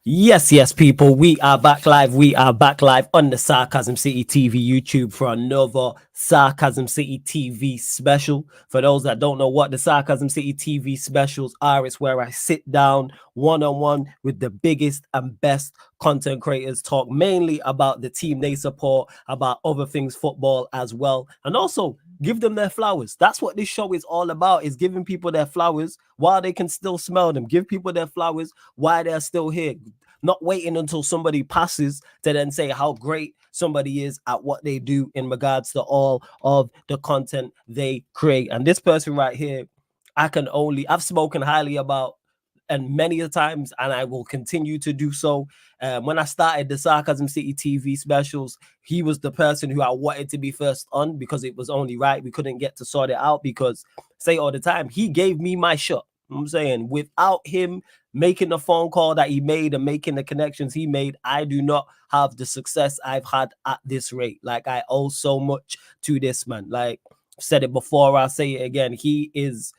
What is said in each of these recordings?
Yes, people. We are back live. We are back live on the Sarcasm City TV YouTube for another Sarcasm City TV special. For those that don't know what the Sarcasm City TV specials are, it's where I sit down one-on-one with the biggest and best content creators, talk mainly about the team they support, about other things football as well, and also give them their flowers. That's what this show is all about, is giving people their flowers while they can still smell them. Give people their flowers while they're still here. Not waiting until somebody passes to then say how great somebody is at what they do in regards to all of the content they create. And this person right here, I've spoken highly about and many a times, and I will continue to do so. When I started the Sarcasm City TV specials, he was the person who I wanted to be first on because it was only right. We couldn't get to sort it out because, say all the time, he gave me my shot. I'm saying, without him making the phone call that he made and making the connections he made, I do not have the success I've had at this rate. Like, I owe so much to this man. Like, I've said it before, I'll say it again. He is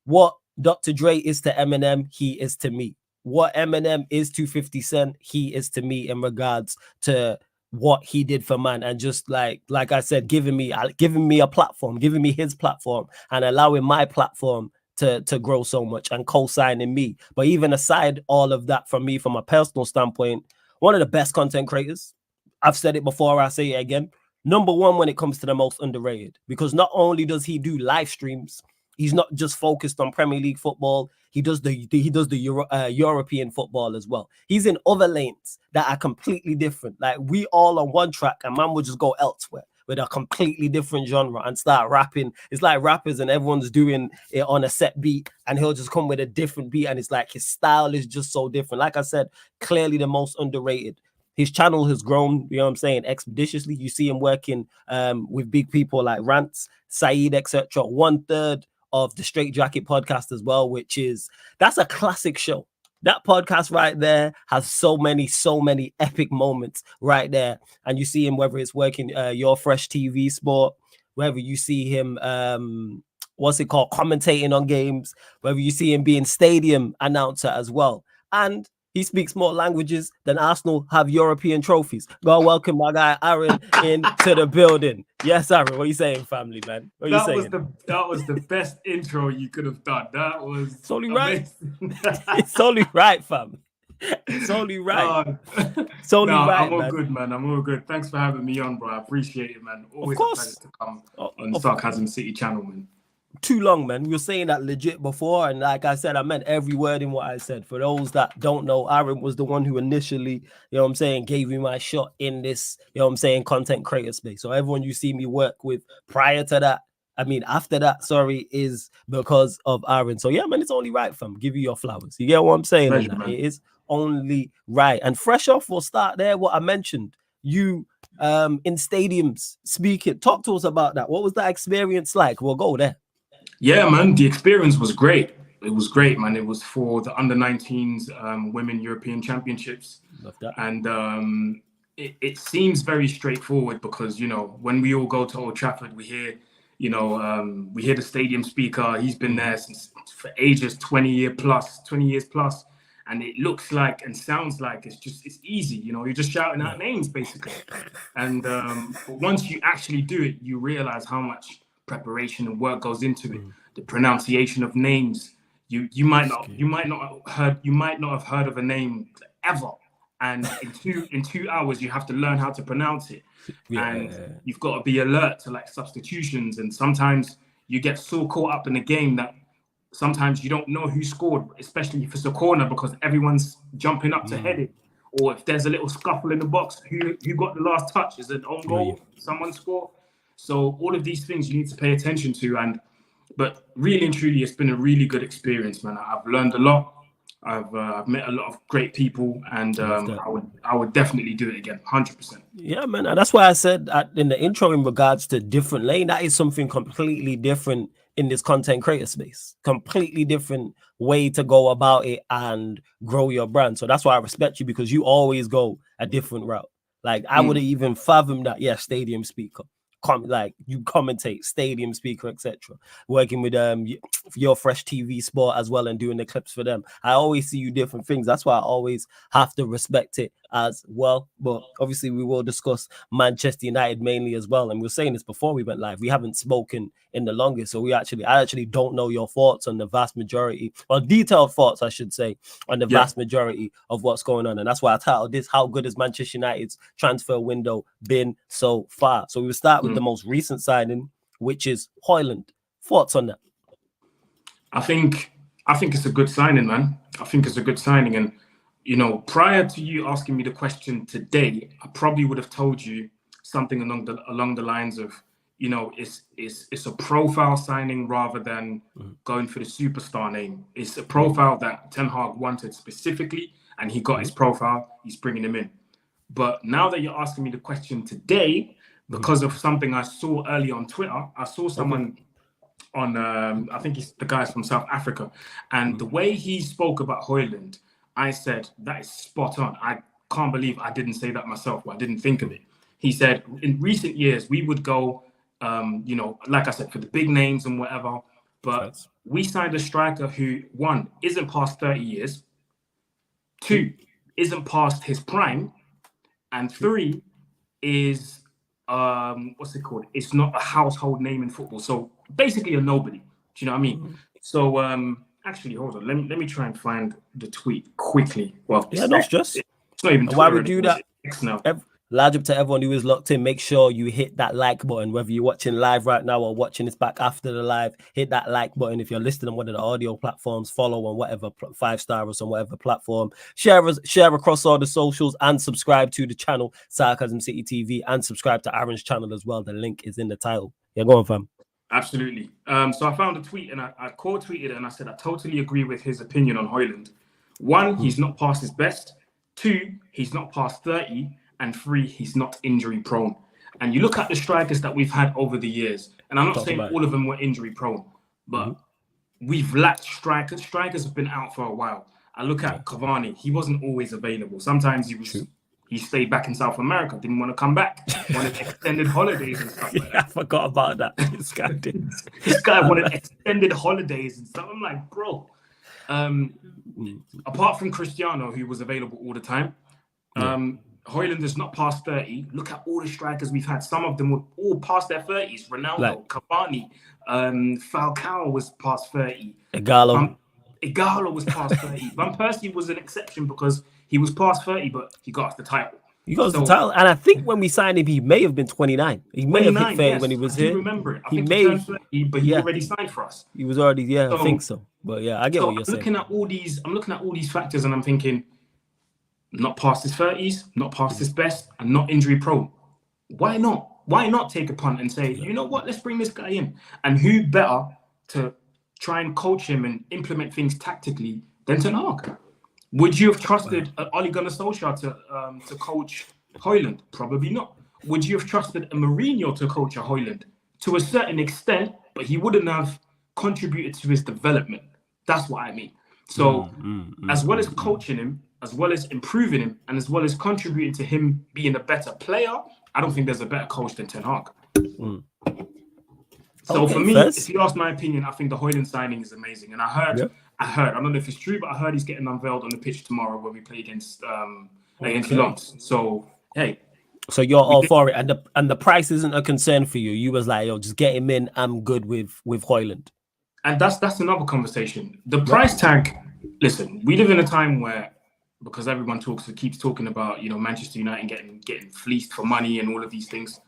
what Dr. Dre is to Eminem, he is to me. What Eminem is to 50 Cent, he is to me in regards to what he did for man. And just like I said, giving me a platform, giving me his platform and allowing my platform to grow so much and co-signing me. But even aside all of that, from me, from a personal standpoint, one of the best content creators. I've said it before, I'll say it again. Number one when it comes to the most underrated, because not only does he do live streams, he's not just focused on Premier League football. He does the European football as well. He's in other lanes that are completely different. Like, we all on one track and man will just go elsewhere with a completely different genre and start rapping. It's like rappers and everyone's doing it on a set beat and he'll just come with a different beat and it's like his style is just so different. Like I said, clearly the most underrated. His channel has grown, you know what I'm saying, expeditiously. You see him working with big people like Rants, Saeed, etc. 1/3 of the Straight Jacket podcast as well, that's a classic show. That podcast right there has so many epic moments right there. And you see him, whether it's working Your Fresh TV Sport, whether you see him, commentating on games, whether you see him being stadium announcer as well. And he speaks more languages than Arsenal have European trophies. Go welcome my guy Aaron into the building. Yes, Aaron, what are you saying, family, man? What are you saying? That was the best intro you could have done. That was It's only right. It's only right, fam. It's only right. It's only right. I'm all good, man. I'm all good. Thanks for having me on, bro. I appreciate it, man. Always a pleasure to come on the Sarcasm City channel, man. Too long, man. We were saying that legit before, and like I said, I meant every word in what I said. For those that don't know, Aaron was the one who initially, you know what I'm saying, gave me my shot in this, you know what I'm saying, content creator space. So everyone you see me work with prior to that, after that, is because of Aaron. So yeah, man, it's only right, fam. Give you your flowers. You get what I'm saying? Pleasure, it is only right. And fresh off, we'll start there. What I mentioned, you in stadiums speaking. Talk to us about that. What was that experience like? We'll go there. Yeah, man, the experience was great. It was great, man. It was for the under-19s Women European Championships. Love that. And it seems very straightforward because, you know, when we all go to Old Trafford, we hear the stadium speaker. He's been there for ages, 20 years plus. And it looks like and sounds like it's easy. You know, you're just shouting out names, basically. And but once you actually do it, you realize how much preparation and work goes into it. The pronunciation of names, you might not have heard of a name ever, and in 2 hours you have to learn how to pronounce it. And you've got to be alert to like substitutions, and sometimes you get so caught up in the game that sometimes you don't know who scored, especially if it's a corner, because everyone's jumping up to head it, or if there's a little scuffle in the box, who got the last touch? Is it own goal? Someone score? So all of these things you need to pay attention to, but really and truly, it's been a really good experience, man. I've learned a lot. I've met a lot of great people, and I would definitely do it again, 100%. Yeah, man, and that's why I said in the intro in regards to different lane, that is something completely different in this content creator space. Completely different way to go about it and grow your brand. So that's why I respect you, because you always go a different route. Like, I would have even fathomed that, stadium speaker. like you commentate, stadium speaker, etc. Working with your Fresh TV Sport as well and doing the clips for them. I always see you different things. That's why I always have to respect it as well. But obviously we will discuss Manchester United mainly as well. And we were saying this before we went live. We haven't spoken in the longest, so I actually don't know your thoughts on the vast majority, or detailed thoughts, I should say, on the vast majority of what's going on. And that's why I titled this, How Good Has Manchester United's Transfer Window Been So Far? So we will start with the most recent signing, which is Højlund. Thoughts on that? I think it's a good signing, man. I think it's a good signing. And, you know, prior to you asking me the question today, I probably would have told you something along the lines of, you know, it's a profile signing rather than going for the superstar name. It's a profile that Ten Hag wanted specifically, and he got his profile. He's bringing him in. But now that you're asking me the question today, because of something I saw early on Twitter, I saw someone on, I think the guy's from South Africa, and the way he spoke about Højlund, I said, that is spot on. I can't believe I didn't say that myself, or I didn't think of it. He said, in recent years, we would go, you know, like I said, for the big names and whatever, but we signed a striker who, one, isn't past 30 years, two, isn't past his prime, and three, is, what's it called? It's not a household name in football. So basically a nobody. Do you know what I mean? So, actually, hold on. Let me try and find the tweet quickly. Well, yeah, no stress. It's not even Twitter. Why we do that? Now. Large up to everyone who is locked in. Make sure you hit that like button, whether you're watching live right now or watching this back after the live. Hit that like button. If you're listening on one of the audio platforms, follow on whatever 5-star us on whatever platform. Share across all the socials and subscribe to the channel Sarcasm City TV, and subscribe to Aaron's channel as well. The link is in the title. Yeah, go on, fam. Absolutely. So I found a tweet and I quote tweeted it and I said I totally agree with his opinion on Højlund. One, he's not past his best. Two, he's not past 30. And three, he's not injury prone. And you look at the strikers that we've had over the years, and I'm not saying all of them were injury prone, but we've lacked strikers. Strikers have been out for a while. I look at Cavani, he wasn't always available. Sometimes he stayed back in South America, didn't want to come back, wanted extended holidays and stuff like that. I forgot about that. This guy wanted extended holidays and stuff. I'm like, bro. Apart from Cristiano, who was available all the time, Højlund is not past 30. Look at all the strikers we've had. Some of them were all past their 30s. Ronaldo, Cavani, Falcao was past 30. Igalo was past 30. Van Persie was an exception because he was past 30, but he got us the title. The title. And I think when we signed him, he may have been 29. He may have hit 30 when he was here. I remember it. I think he turned 30, but he already signed for us. He was already, I think so. But yeah, I get what you're saying. I'm looking at all these factors and I'm thinking, not past his 30s, not past his best, and not injury prone. Why not? Why not take a punt and say, you know what, let's bring this guy in? And who better to try and coach him and implement things tactically than Ten Hag? Would you have trusted Ole Gunnar Solskjaer to coach Højlund? Probably not. Would you have trusted a Mourinho to coach a Højlund? To a certain extent, but he wouldn't have contributed to his development. That's what I mean. So, as well as coaching him, as well as improving him, and as well as contributing to him being a better player, I don't think there's a better coach than Ten Hag. So for me, if you ask my opinion, I think the Højlund signing is amazing. And I heard, I don't know if it's true, but I heard he's getting unveiled on the pitch tomorrow when we play against Lens. So, hey. So you're all for it, and the price isn't a concern for you. You was like, yo, just get him in. I'm good with Højlund. And that's another conversation. The price tag. Listen, we live in a time where, because everyone keeps talking about, you know, Manchester United getting fleeced for money and all of these things.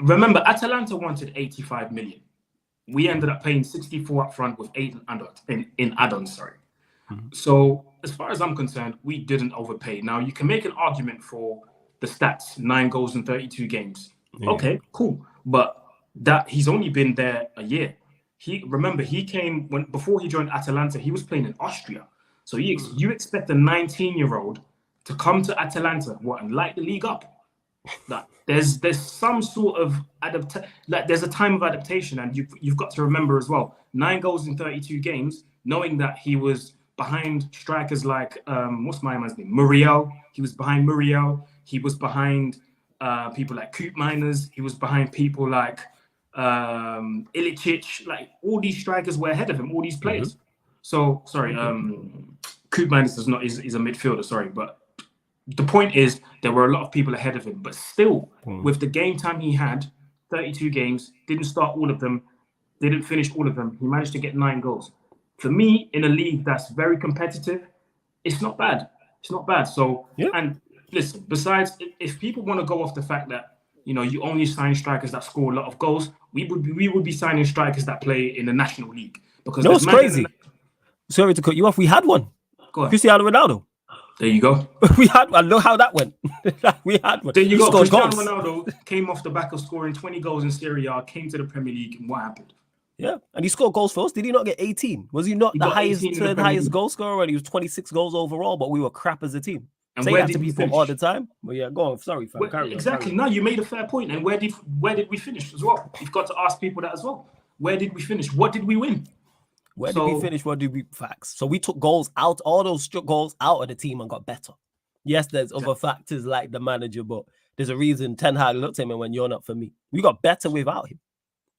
Remember, Atalanta wanted 85 million. We ended up paying 64 up front with 8 in add-ons. Sorry. So as far as I'm concerned, we didn't overpay. Now you can make an argument for the stats: 9 goals in 32 games. Yeah. Okay, cool. But that he's only been there a year. He came before he joined Atalanta. He was playing in Austria. So you expect a 19-year-old to come to Atalanta, and light the league up? That there's some sort of there's a time of adaptation, and you've got to remember as well. 9 goals in 32 games, knowing that he was behind strikers like what's my man's name? Muriel. He was behind Muriel. He was behind people like Coop Miners. He was behind people like Ilicic. Like all these strikers were ahead of him. All these players. So sorry, Coop Miners is a midfielder. Sorry, but the point is there were a lot of people ahead of him. But still, with the game time he had, 32 games, didn't start all of them, didn't finish all of them. He managed to get 9 goals. For me, in a league that's very competitive, it's not bad. It's not bad. So and listen, besides, if people want to go off the fact that, you know, you only sign strikers that score a lot of goals, we would be signing strikers that play in the National League. Because no, it's crazy. Sorry to cut you off. We had one. Cristiano Ronaldo. There you go. I know how that went. We had one. There you go. Cristiano Ronaldo came off the back of scoring 20 goals in Serie A, came to the Premier League, and what happened? Yeah, and he scored goals for us. Did he not get 18? Was he not the highest goal scorer? And he was 26 goals overall, but we were crap as a team. And say that to people all the time. Well, yeah, go on. Sorry, fam. Exactly. No, you made a fair point. And where did we finish as well? You've got to ask people that as well. Where did we finish? What did we win? Where did we finish? What did we facts? So we took goals out, all those goals out of the team and got better. Yes, there's other factors like the manager, but there's a reason Ten Hag looked at him and went, "You're not for me." We got better without him.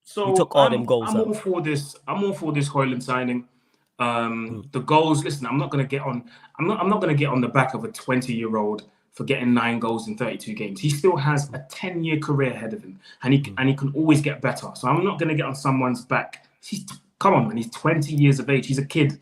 So we took all them goals I'm all for this Højlund signing. The goals. Listen, I'm not going to get on the back of a 20-year-old for getting 9 goals in 32 games. He still has a 10-year career ahead of him, and he can always get better. So I'm not going to get on someone's back. Come on, man. He's 20 years of age. He's a kid.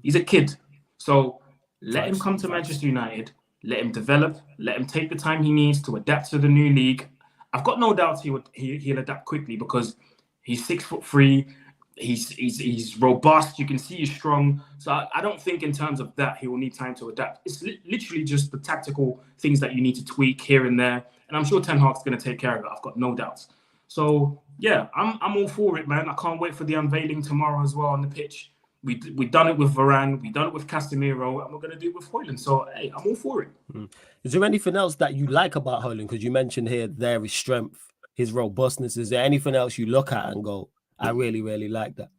He's a kid. So let him come to Manchester United. Let him develop. Let him take the time he needs to adapt to the new league. I've got no doubt he'll adapt quickly because he's 6'3". He's robust. You can see he's strong. So I don't think in terms of that he will need time to adapt. It's literally just the tactical things that you need to tweak here and there. And I'm sure Ten Hag's going to take care of it. I've got no doubts. So yeah, I'm all for it, man. I can't wait for the unveiling tomorrow as well on the pitch. We've done it with Varane, we've done it with Casemiro, and we're going to do it with Højlund. So hey, I'm all for it. Is there anything else that you like about Højlund? Because you mentioned here there his strength, his robustness. Is there anything else you look at and go, I really, really like that?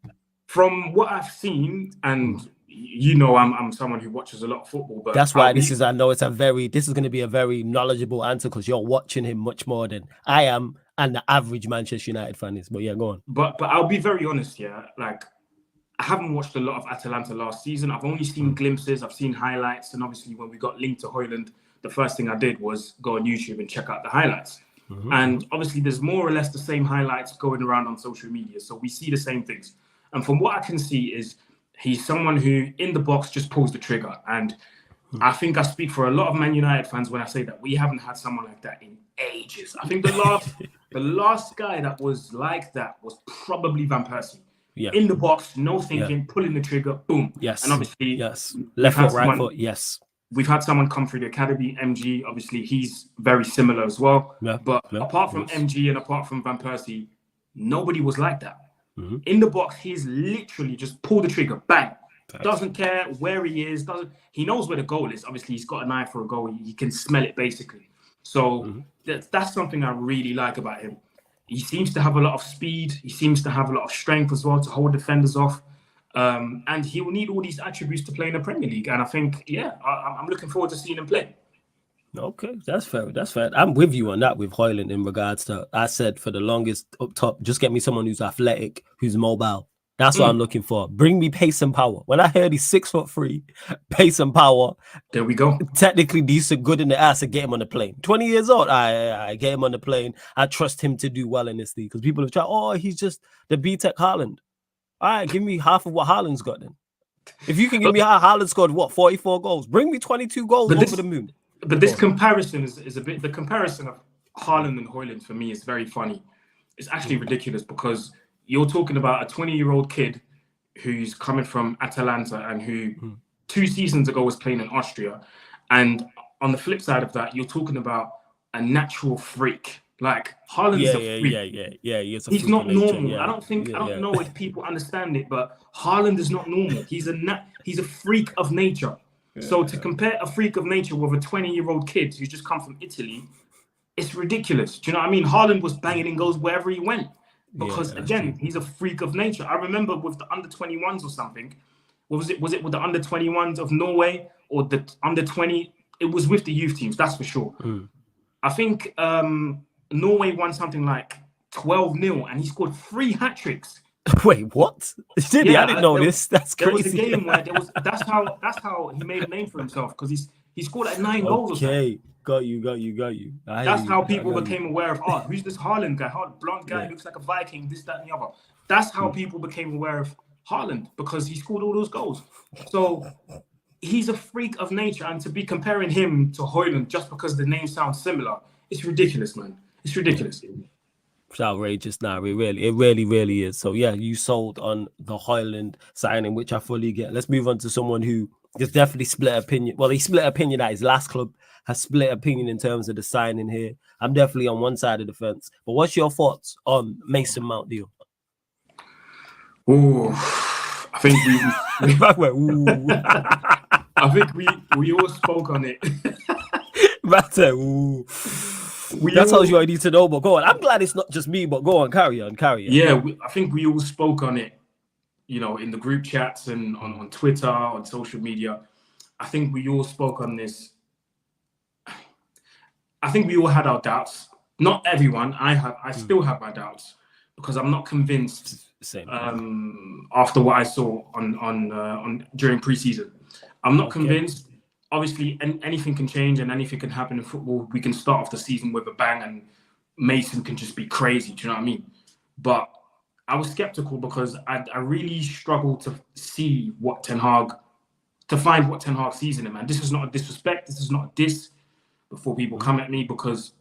From what I've seen, and you know, I'm someone who watches a lot of football, but that's why this is going to be a very knowledgeable answer because you're watching him much more than I am and the average Manchester United fan is. But yeah, go on. But I'll be very honest, yeah. Like, I haven't watched a lot of Atalanta last season. I've only seen glimpses. I've seen highlights. And obviously, when we got linked to Højlund, the first thing I did was go on YouTube and check out the highlights. And obviously, there's more or less the same highlights going around on social media. So we see the same things. And from what I can see is he's someone who, in the box, just pulls the trigger. And I think I speak for a lot of Man United fans when I say that we haven't had someone like that in ages. I think the last guy that was like that was probably Van Persie. Yeah. In the box, no thinking, pulling the trigger, boom. Yes. And obviously, left foot, right foot, yes. We've had someone come through the academy, MG. Obviously, he's very similar as well. But apart from MG and apart from Van Persie, nobody was like that. In the box, he's literally just pull the trigger, bang. Doesn't care where he is. He knows where the goal is. Obviously, he's got an eye for a goal. He can smell it, basically. So that's something I really like about him. He seems to have a lot of speed. He seems to have a lot of strength as well to hold defenders off. And he will need all these attributes to play in the Premier League. And I think, I'm looking forward to seeing him play. Okay, that's fair. That's fair. I'm with you on that with Højlund in regards to, I said for the longest up top, just get me someone who's athletic, who's mobile. That's what I'm looking for. Bring me pace and power. When I heard he's 6'3", pace and power. There we go. Technically decent, good in the ass, and get him on the plane. 20 years old, I get him on the plane. I trust him to do well in this league because people have tried. He's just the B-Tech Haaland. All right, give me half of what Haaland's got then. If you can give me how Haaland scored 44 goals, bring me 22 goals over the moon. But this comparison is a bit. The comparison of Haaland and Højlund for me is very funny. It's actually ridiculous because you're talking about a 20-year-old kid who's coming from Atalanta and who 2 seasons ago was playing in Austria. And on the flip side of that, you're talking about a natural freak. Like, Haaland is a freak. He's not normal. I don't know if people understand it, but Haaland is not normal. He's a freak of nature. So to compare a freak of nature with a 20-year-old kid who's just come from Italy, it's ridiculous. Do you know what I mean? Haaland was banging in goals wherever he went. Because again, he's a freak of nature. I remember with the under-21s or something. What was it? Was it with the under-21s of Norway or the under-20? It was with the youth teams, that's for sure. I think Norway won something like 12-0, and he scored 3 hat-tricks. Wait, what? Did I didn't know this. That's crazy. There was a game where that's how he made a name for himself, because he scored like 9 goals or something. Okay, got you. That's how people became aware of, who's this Haaland guy? Blonde guy, looks like a Viking, this, that, and the other. That's how people became aware of Haaland, because he scored all those goals. So he's a freak of nature, and to be comparing him to Højlund just because the name sounds similar, it's ridiculous, man. It's ridiculous. It's outrageous now. It really is. So yeah, you sold on the Højlund signing, which I fully get. Let's move on to someone who there's definitely split opinion. Well, he split opinion at his last club, has split opinion in terms of the signing here. I'm definitely on one side of the fence. But what's your thoughts on Mason Mount deal? Oh, I think I think we all spoke on it. That tells you what I need to know, but go on. I'm glad it's not just me, but go on, carry on. Yeah, I think we all spoke on it, in the group chats and on Twitter, on social media. I think we all spoke on this. I think we all had our doubts. Not everyone. I still have my doubts, because I'm not convinced. Same. After what I saw on during preseason, I'm not convinced. Obviously, anything can change and anything can happen in football. We can start off the season with a bang, and Mason can just be crazy. Do you know what I mean? But I was skeptical, because I really struggled to find what Ten Hag sees in him. And this is not a disrespect. This is not a diss. Before people come at me, because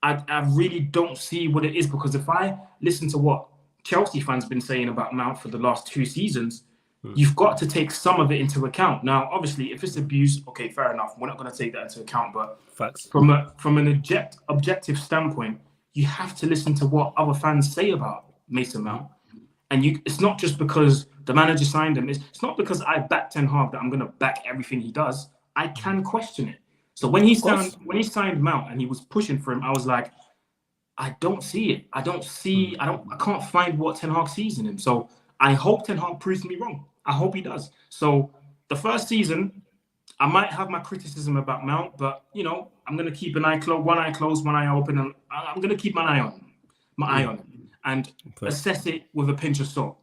I really don't see what it is. Because if I listen to what Chelsea fans been saying about Mount for the last 2 seasons, you've got to take some of it into account. Now, obviously, if it's abuse, okay, fair enough. We're not going to take that into account. But facts. From an objective standpoint, you have to listen to what other fans say about Mason Mount. And it's not just because the manager signed him. It's not because I back Ten Hag that I'm going to back everything he does. I can question it. So when he signed Mount and he was pushing for him, I was like, I don't see it. I can't find what Ten Hag sees in him. So I hope Ten Hag proves me wrong. I hope he does. So the first season, I might have my criticism about Mount, but I'm gonna keep one eye closed, one eye open, and I'm gonna keep my eye on him and assess it with a pinch of salt.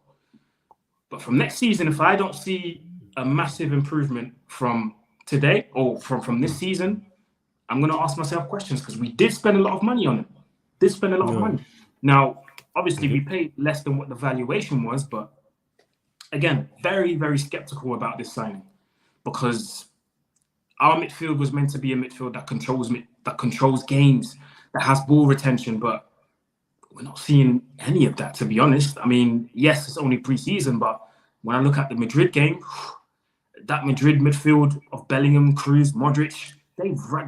But from next season, if I don't see a massive improvement from today or from this season, I'm gonna ask myself questions, because we did spend a lot of money on him. Now, obviously, we paid less than what the valuation was, but again, very, very skeptical about this signing, because our midfield was meant to be a midfield that controls games, that has ball retention, but we're not seeing any of that, to be honest. I mean, yes, it's only pre-season, but when I look at the Madrid game, that Madrid midfield of Bellingham, Cruz, Modric,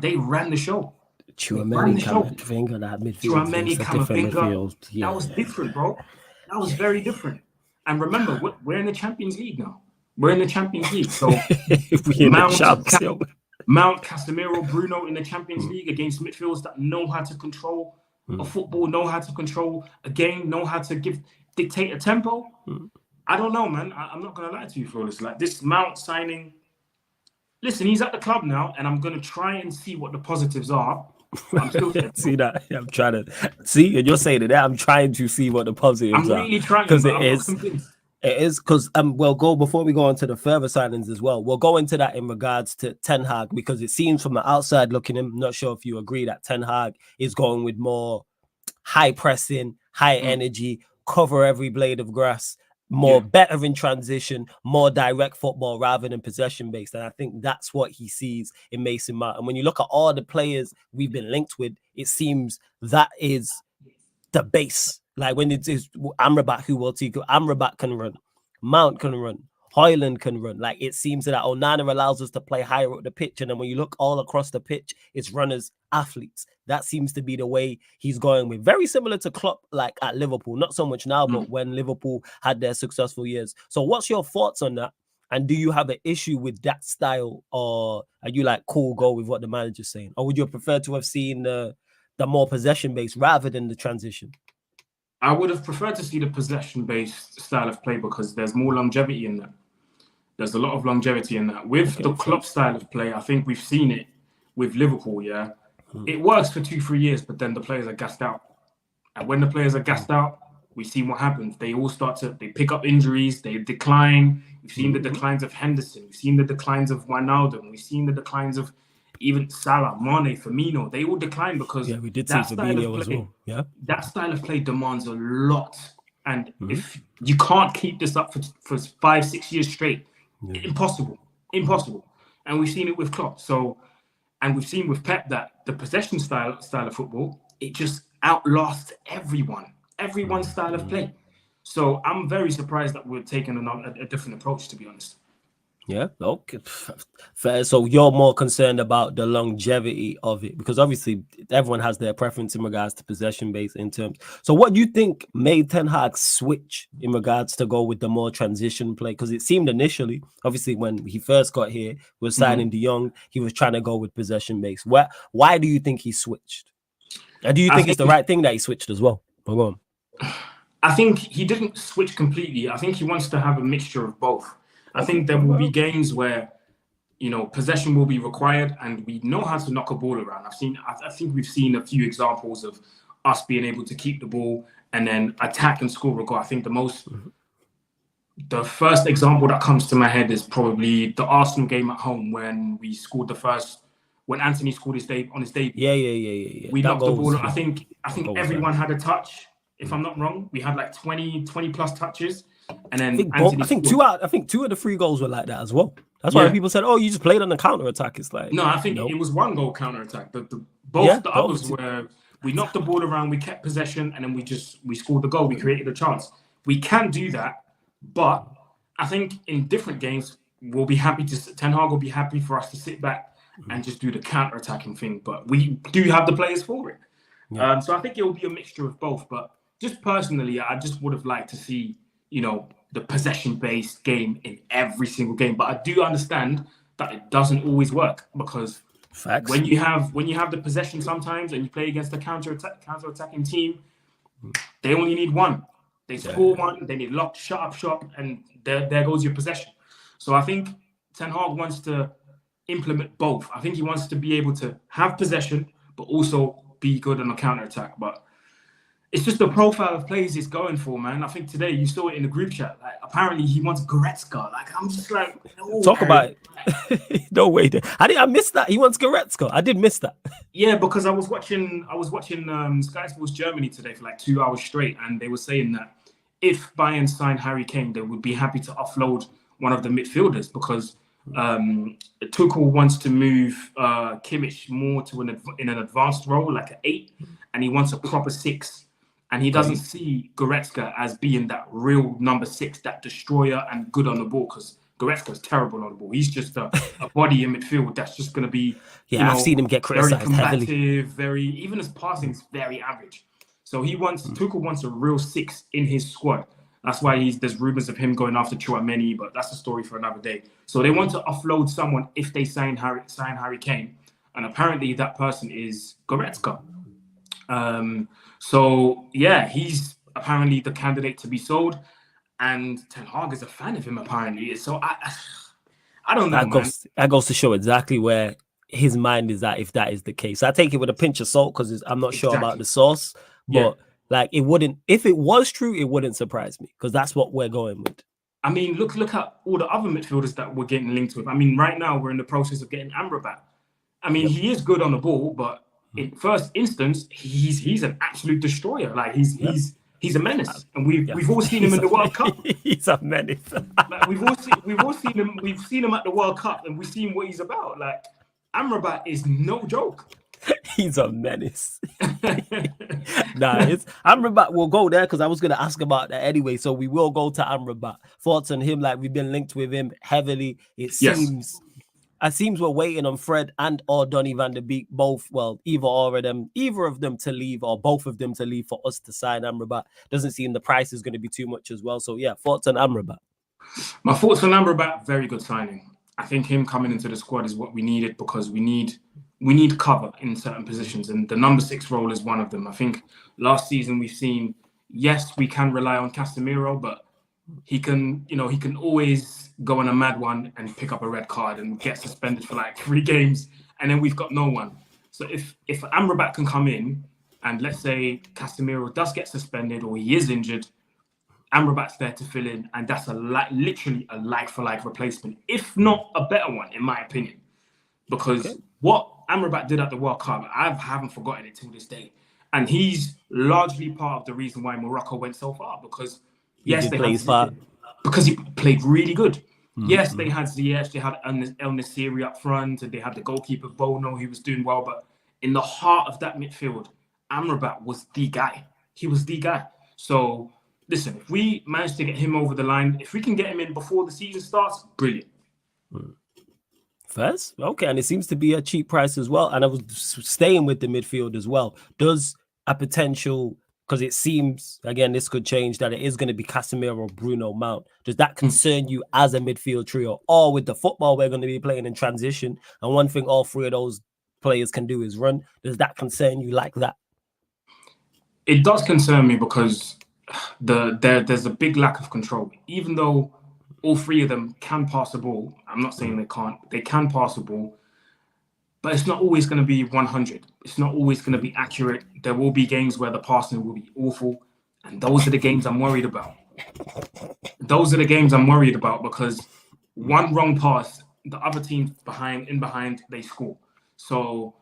they ran the show. Tchouaméni, Camavinga, that midfield. That was different, bro. That was very different. And remember, we're in the Champions League now. So Mount, Casemiro, Bruno in the Champions League against midfields that know how to control a football, know how to control a game, know how to dictate a tempo. I don't know, man. I'm not going to lie to you, Flawless. Like, this Mount signing, listen, he's at the club now, and I'm going to try and see what the positives are. I'm still see that? I'm trying to see, and you're saying that I'm trying to see what the positives are. I'm really trying, because it is because before we go on to the further signings as well, we'll go into that in regards to Ten Hag, because it seems from the outside looking in, I'm not sure if you agree, that Ten Hag is going with more high pressing, high energy, cover every blade of grass, better in transition, more direct football rather than possession based. And I think that's what he sees in Mason Mount. And when you look at all the players we've been linked with, it seems that is the base. Like when it is Amrabat, Amrabat can run, Mount can run, Højlund can run. Like, it seems that Onana allows us to play higher up the pitch. And then when you look all across the pitch, it's runners, athletes. That seems to be the way he's going with. Very similar to Klopp, like at Liverpool. Not so much now, but when Liverpool had their successful years. So what's your thoughts on that? And do you have an issue with that style? Or are you like, cool, go with what the manager's saying? Or would you prefer to have seen the more possession-based rather than the transition? I would have preferred to see the possession-based style of play, because there's more longevity in that. There's a lot of longevity in that. With the Klopp style of play, I think we've seen it with Liverpool, it works for 2-3 years, but then the players are gassed out. And when the players are gassed out, we've seen what happens. They all they pick up injuries, they decline. We've seen the declines of Henderson. We've seen the declines of Wijnaldum. We've seen the declines of even Salah, Mane, Firmino. They all decline because we did see Firmino as well. Yeah, that style of play demands a lot. And if you can't keep this up for 5-6 years straight, impossible. And we've seen it with Klopp. And we've seen with Pep that the possession style of football, it just outlasts everyone's style of play. So I'm very surprised that we're taking a different approach, to be honest. Yeah, okay, fair. So you're more concerned about the longevity of it, because obviously everyone has their preference in regards to possession based in terms. So what do you think made Ten Hag switch in regards to go with the more transition play? Because it seemed initially, obviously when he first got here, was signing De Jong, he was trying to go with possession based. Why do you think he switched? And do you think it's the right thing that he switched as well? Go on. I think he didn't switch completely. I think he wants to have a mixture of both. I think there will be games where, possession will be required and we know how to knock a ball around. I think we've seen a few examples of us being able to keep the ball and then attack and score a goal. I think the first example that comes to my head is probably the Arsenal game at home when we scored when Anthony scored on his debut. Yeah. We knocked the ball. I think everyone had a touch. If I'm not wrong, we had like 20 plus touches. And then I think two of the 3 goals were like that as well. That's why people said, "Oh, you just played on the counter attack." It's like I think it was 1 goal counter attack. The others were we knocked the ball around, we kept possession, and then we scored the goal. We created a chance. We can do that, but I think in different games we'll be happy Ten Hag will be happy for us to sit back and just do the counter attacking thing. But we do have the players for it. Yeah. So I think it will be a mixture of both. But just personally, I just would have liked to see the possession-based game in every single game. But I do understand that it doesn't always work because when you have the possession sometimes and you play against a counter-attacking team, they only need 1. They score 1, they need shut up shop, and there goes your possession. So I think Ten Hag wants to implement both. I think he wants to be able to have possession, but also be good on a counter-attack. But it's just the profile of plays he's going for, man. I think today you saw it in the group chat. Like, apparently he wants Goretzka. Like, I'm just like, no, talk about it. No way. I missed that. He wants Goretzka. I did miss that. Yeah, because I was watching Sky Sports Germany today for like 2 hours straight, and they were saying that if Bayern signed Harry Kane, they would be happy to offload one of the midfielders because Tuchel wants to move Kimmich more to in an advanced role, like an 8, and he wants a proper 6. And he doesn't see Goretzka as being that real number 6, that destroyer and good on the ball, because Goretzka's terrible on the ball. He's just a body in midfield that's just going to be, I've seen him get criticized heavily. Even his passing is very average. So Tuchel wants a real 6 in his squad. That's why there's rumors of him going after Tchouameni, but that's a story for another day. So they want to offload someone if they sign Harry Kane, and apparently that person is Goretzka. So yeah, he's apparently the candidate to be sold, and Ten Hag is a fan of him apparently. So I don't know. That goes to show exactly where his mind is at if that is the case. I take it with a pinch of salt because I'm not sure about the source, but like it wouldn't. If it was true, it wouldn't surprise me because that's what we're going with. I mean, look at all the other midfielders that we're getting linked with. I mean, right now we're in the process of getting Amrabat. I mean, he is good on the ball, but in first instance, he's an absolute destroyer. Like he's a menace, and we've all seen him in the World Cup. He's a menace. Like, we've all seen him. We've seen him at the World Cup, and we've seen what he's about. Like Amrabat is no joke. He's a menace. Amrabat will go there because I was going to ask about that anyway. So we will go to Amrabat. Thoughts on him? Like we've been linked with him heavily. It seems we're waiting on Fred or Donny van der Beek, both. Well, either of them to leave or both of them to leave for us to sign Amrabat. Doesn't seem the price is going to be too much as well. So yeah, thoughts on Amrabat? My thoughts on Amrabat, very good signing. I think him coming into the squad is what we needed because we need cover in certain positions, and the number 6 role is one of them. I think last season we've seen, yes, we can rely on Casemiro, but he can always go on a mad one and pick up a red card and get suspended for like 3 games, and then we've got no one. So if Amrabat can come in, and let's say Casemiro does get suspended or he is injured, Amrabat's there to fill in, and that's literally a like-for-like replacement, if not a better one, in my opinion. Because what Amrabat did at the World Cup, I haven't forgotten it till this day. And he's largely part of the reason why Morocco went so far. Because, yes, because he played really good. Mm-hmm. Yes, they had Ziyech, they had El Nassiri up front, and they had the goalkeeper, Bono, who was doing well. But in the heart of that midfield, Amrabat was the guy. He was the guy. So, listen, if we manage to get him over the line, if we can get him in before the season starts, brilliant. First, okay, and it seems to be a cheap price as well. And I was staying with the midfield as well. Does a potential, because it seems, again, this could change, that it is going to be Casemiro or Bruno Mount. Does that concern you as a midfield trio? Or with the football we're going to be playing in transition, and one thing all three of those players can do is run, does that concern you like that? It does concern me because there's a big lack of control. Even though all three of them can pass the ball, I'm not saying they can't. They can pass the ball, but it's not always going to be 100. It's not always going to be accurate. There will be games where the passing will be awful, and those are the games I'm worried about. Those are the games I'm worried about because one wrong pass, the other team behind, they score. So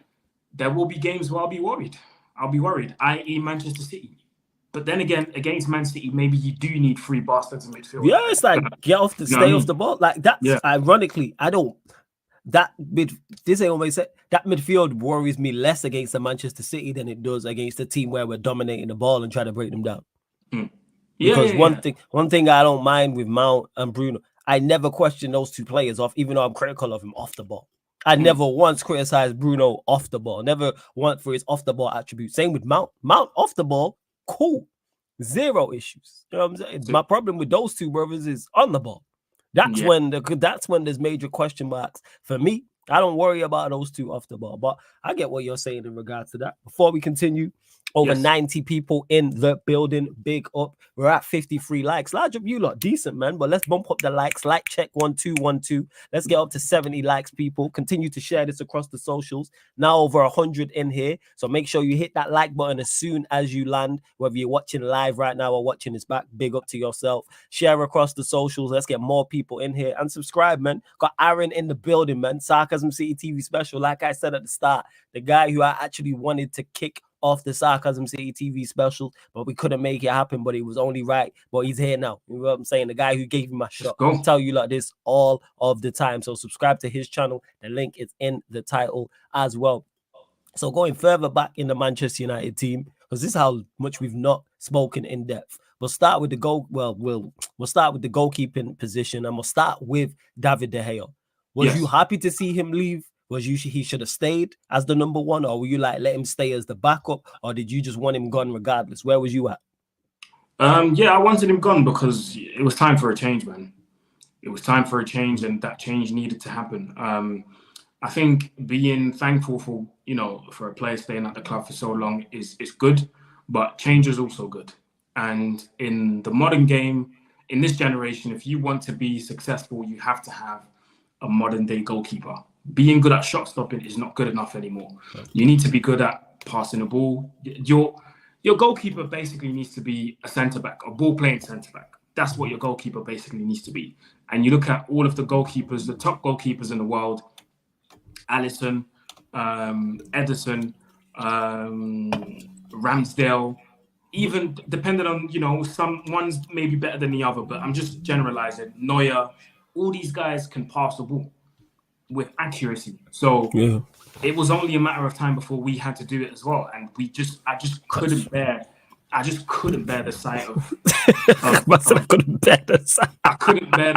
there will be games where I'll be worried, i.e. Manchester City. But then again, against Man City, maybe you do need three bastards in midfield. Yeah, it's like stay off the ball. Like that's ironically, that midfield worries me less against the Manchester City than it does against a team where we're dominating the ball and trying to break them down. Because one thing I don't mind with Mount and Bruno, I never question those two players off, even though I'm critical of him off the ball. I never once criticized Bruno off the ball, never once for his off the ball attributes. Same with Mount. Mount off the ball. Cool. Zero issues. You know what I'm saying? My problem with those two brothers is on the ball. That's when there's major question marks. For me, I don't worry about those two off the ball. But I get what you're saying in regards to that. Before we continue, over 90 people in the building. Big up. We're at 53 likes. Large up you lot. Decent, man. But let's bump up the likes. Like check 1212. Let's get up to 70 likes, people. Continue to share this across the socials. Now over 100 in here. So make sure you hit that like button as soon as you land. Whether you're watching live right now or watching this back, big up to yourself. Share across the socials. Let's get more people in here. And subscribe, man. Got Aaron in the building, man. Sarcasm City TV special. Like I said at the start, the guy who I actually wanted to kick off the Sarcasm City TV special, but we couldn't make it happen, but it was only right. But he's here now. You know what I'm saying? The guy who gave me my shot. I tell you like this all of the time. So subscribe to his channel. The link is in the title as well. So going further back in the Manchester United team, because this is how much we've not spoken in depth. We'll start with the we'll start with the goalkeeping position, and we'll start with David De Gea. Was you happy to see him leave? Was he should have stayed as the number one, or were you like, let him stay as the backup, or did you just want him gone regardless? Where was you at? I wanted him gone because it was time for a change, man. It was time for a change, and that change needed to happen. I think being thankful for a player staying at the club for so long is good, but change is also good. And in the modern game, in this generation, if you want to be successful, you have to have a modern day goalkeeper. Being good at shot stopping is not good enough anymore. You need to be good at passing the ball. Your goalkeeper basically needs to be a centre-back, a ball-playing centre-back. That's what your goalkeeper basically needs to be. And you look at all of the goalkeepers, the top goalkeepers in the world, Alisson, Ederson, Ramsdale, even depending on, some ones may be better than the other, but I'm just generalizing. Neuer, all these guys can pass the ball with accuracy. So it was only a matter of time before we had to do it as well. And I just couldn't bear the sight of I couldn't bear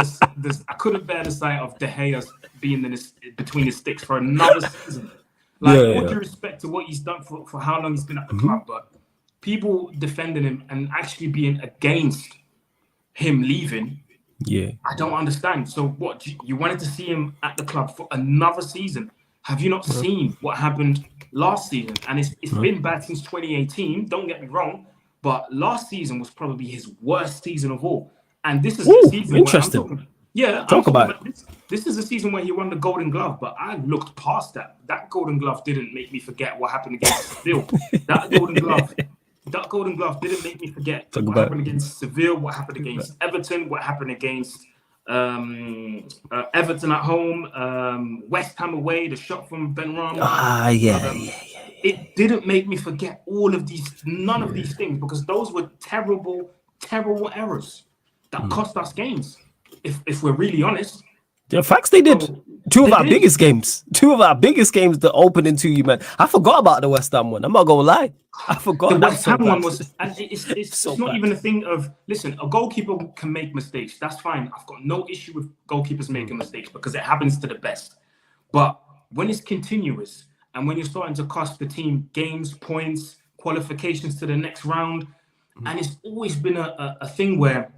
the sight of De Gea being between his sticks for another season. All due respect to what he's done for how long he's been at the club, but people defending him and actually being against him leaving, I don't understand. So what, you wanted to see him at the club for another season? Have you not seen what happened last season? And it's been bad since 2018, don't get me wrong, but last season was probably his worst season of all. And this is the season Yeah, Talk about it. This is a season where he won the Golden Glove, but I looked past that. That Golden Glove didn't make me forget what happened against Seville. That Golden Glove didn't make me forget what happened against Seville, what happened against Everton, what happened against Everton at home, West Ham away, the shot from Benrahma. It didn't make me forget none of these things, because those were terrible, terrible errors that cost us games. If we're really honest. The facts they did. Two of our biggest games, the opening to you, man. I forgot about the West Ham one. I'm not gonna lie. I forgot. The West Ham one was, and it's not even a thing of, listen, a goalkeeper can make mistakes. That's fine. I've got no issue with goalkeepers making mistakes, because it happens to the best. But when it's continuous, and when you're starting to cost the team games, points, qualifications to the next round, and it's always been a thing where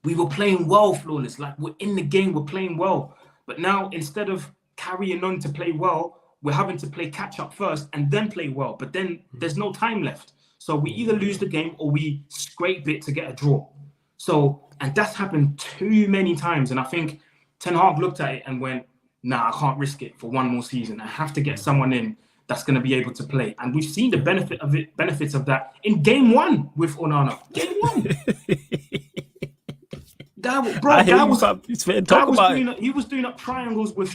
we were playing well, Flawless. Like, we're in the game, we're playing well. But now, instead of carrying on to play well, we're having to play catch up first and then play well. But then there's no time left. So we either lose the game or we scrape it to get a draw. So, and that's happened too many times. And I think Ten Hag looked at it and went, nah, I can't risk it for one more season. I have to get someone in that's going to be able to play. And we've seen the benefits of that in game one with Onana. Game one. He was doing up triangles with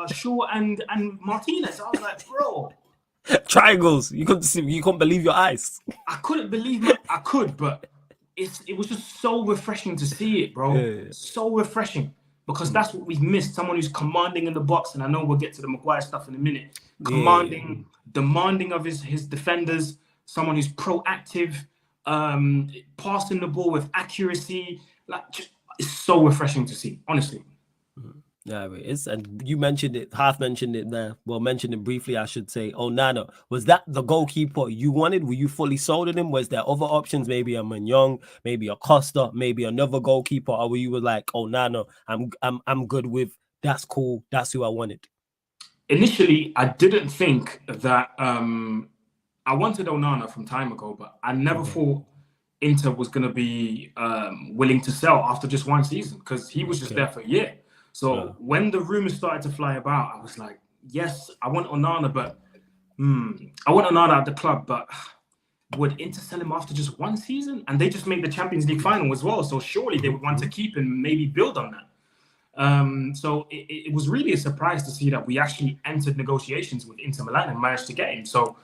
Shaw and Martinez. I was like, bro, triangles. You couldn't believe your eyes. I couldn't believe I could, but it was just so refreshing to see it, bro. Yeah. So refreshing, because that's what we've missed. Someone who's commanding in the box, and I know we'll get to the Maguire stuff in a minute. Commanding, demanding of his defenders. Someone who's proactive, passing the ball with accuracy. Like, it's so refreshing to see, honestly. Yeah, it is. And you mentioned it, mentioned it there. Well, mentioned it briefly, I should say. Onana, was that the goalkeeper you wanted? Were you fully sold on him? Was there other options? Maybe a Mignon, maybe a Costa, maybe another goalkeeper? Or were you like, Onana, I'm good with, that's cool, that's who I wanted? Initially, I didn't think that I wanted Onana from time ago, but I never thought Inter was going to be willing to sell after just one season, because he was just there for a year. So when the rumors started to fly about, I was like, yes, I want Onana, but I want Onana at the club, but would Inter sell him after just one season? And they just made the Champions League final as well. So surely they would want to keep him and maybe build on that. So it was really a surprise to see that we actually entered negotiations with Inter Milan and managed to get him. So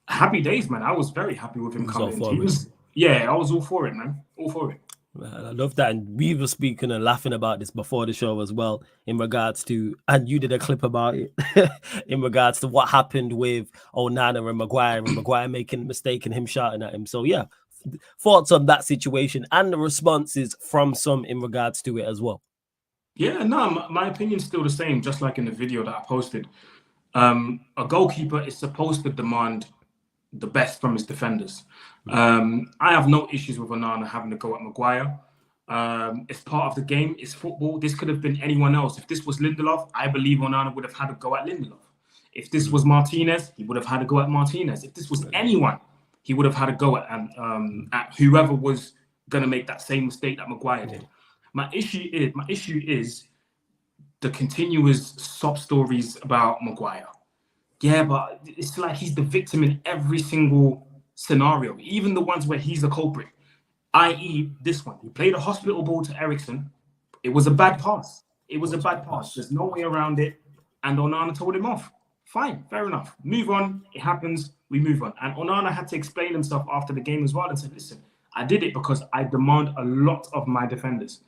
happy days, man. I was very happy with him coming. I was all for it, man. All for it. I love that. And we were speaking and laughing about this before the show as well, in regards to, and you did a clip about it, in regards to what happened with Onana and Maguire making a mistake and him shouting at him. So yeah, thoughts on that situation and the responses from some in regards to it as well. Yeah, no, my opinion's still the same, just like in the video that I posted. A goalkeeper is supposed to demand the best from his defenders. I have no issues with Onana having to go at Maguire. It's part of the game. It's football. This could have been anyone else. If this was Lindelof, I believe Onana would have had to go at Lindelof. If this was Martinez, he would have had to go at Martinez. If this was anyone, he would have had to go at whoever was going to make that same mistake that Maguire did. My issue is the continuous sob stories about Maguire. Yeah, but it's like he's the victim in every single scenario, even the ones where he's the culprit, i.e. this one. He played a hospital ball to Eriksen. It was a bad pass. There's no way around it. And Onana told him off. Fine, fair enough. Move on. It happens. We move on. And Onana had to explain himself after the game as well and said, listen, I did it because I demand a lot of my defenders.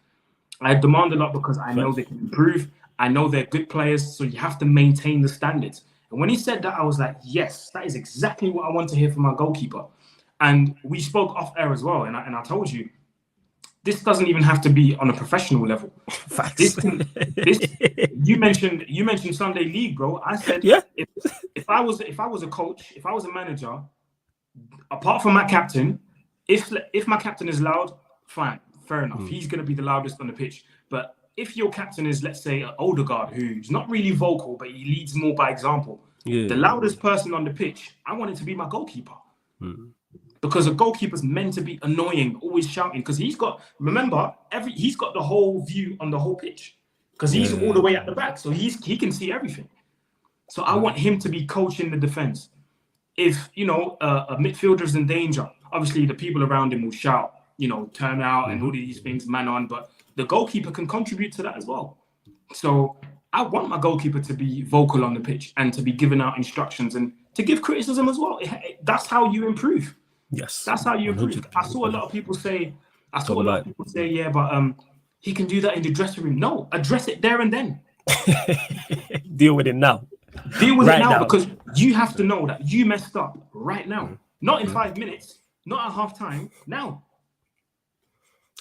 I demand a lot because I know they can improve. I know they're good players, so you have to maintain the standards. And when he said that, I was like, yes, that is exactly what I want to hear from our goalkeeper. And we spoke off air as well. And I told you, this doesn't even have to be on a professional level. Facts. You mentioned Sunday League, bro. I said, yeah. If I was a coach, if I was a manager, apart from my captain, if my captain is loud, fine, fair enough. He's going to be the loudest on the pitch. But if your captain is, let's say, an older guard who's not really vocal, but he leads more by example, the loudest person on the pitch, I want it to be my goalkeeper. because a goalkeeper's meant to be annoying, always shouting, because he's got the whole view on the whole pitch, because he's all the way at the back, so he can see everything. So I want him to be coaching the defense. If a midfielder's in danger, obviously the people around him will shout, turn out and all these things, man on, but the goalkeeper can contribute to that as well. So I want my goalkeeper to be vocal on the pitch and to be giving out instructions and to give criticism as well. That's how you improve. Yes, that's how you improve. 100%. I saw a lot of people say, yeah, but he can do that in the dressing room. No, address it there and then. Deal with it now. Deal with it now, because you have to know that you messed up right now. Not in 5 minutes, not at half time. Now.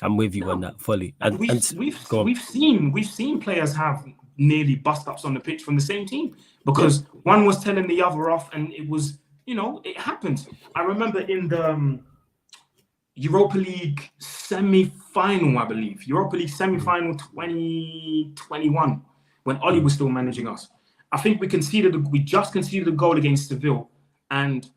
I'm with you on that fully. And we've seen players have nearly bust ups on the pitch from the same team because one was telling the other off, and it was, it happens. I remember in the Europa League semi-final, I believe, Europa League semi-final 2021, when Oli was still managing us. I think we just conceded a goal against Seville, and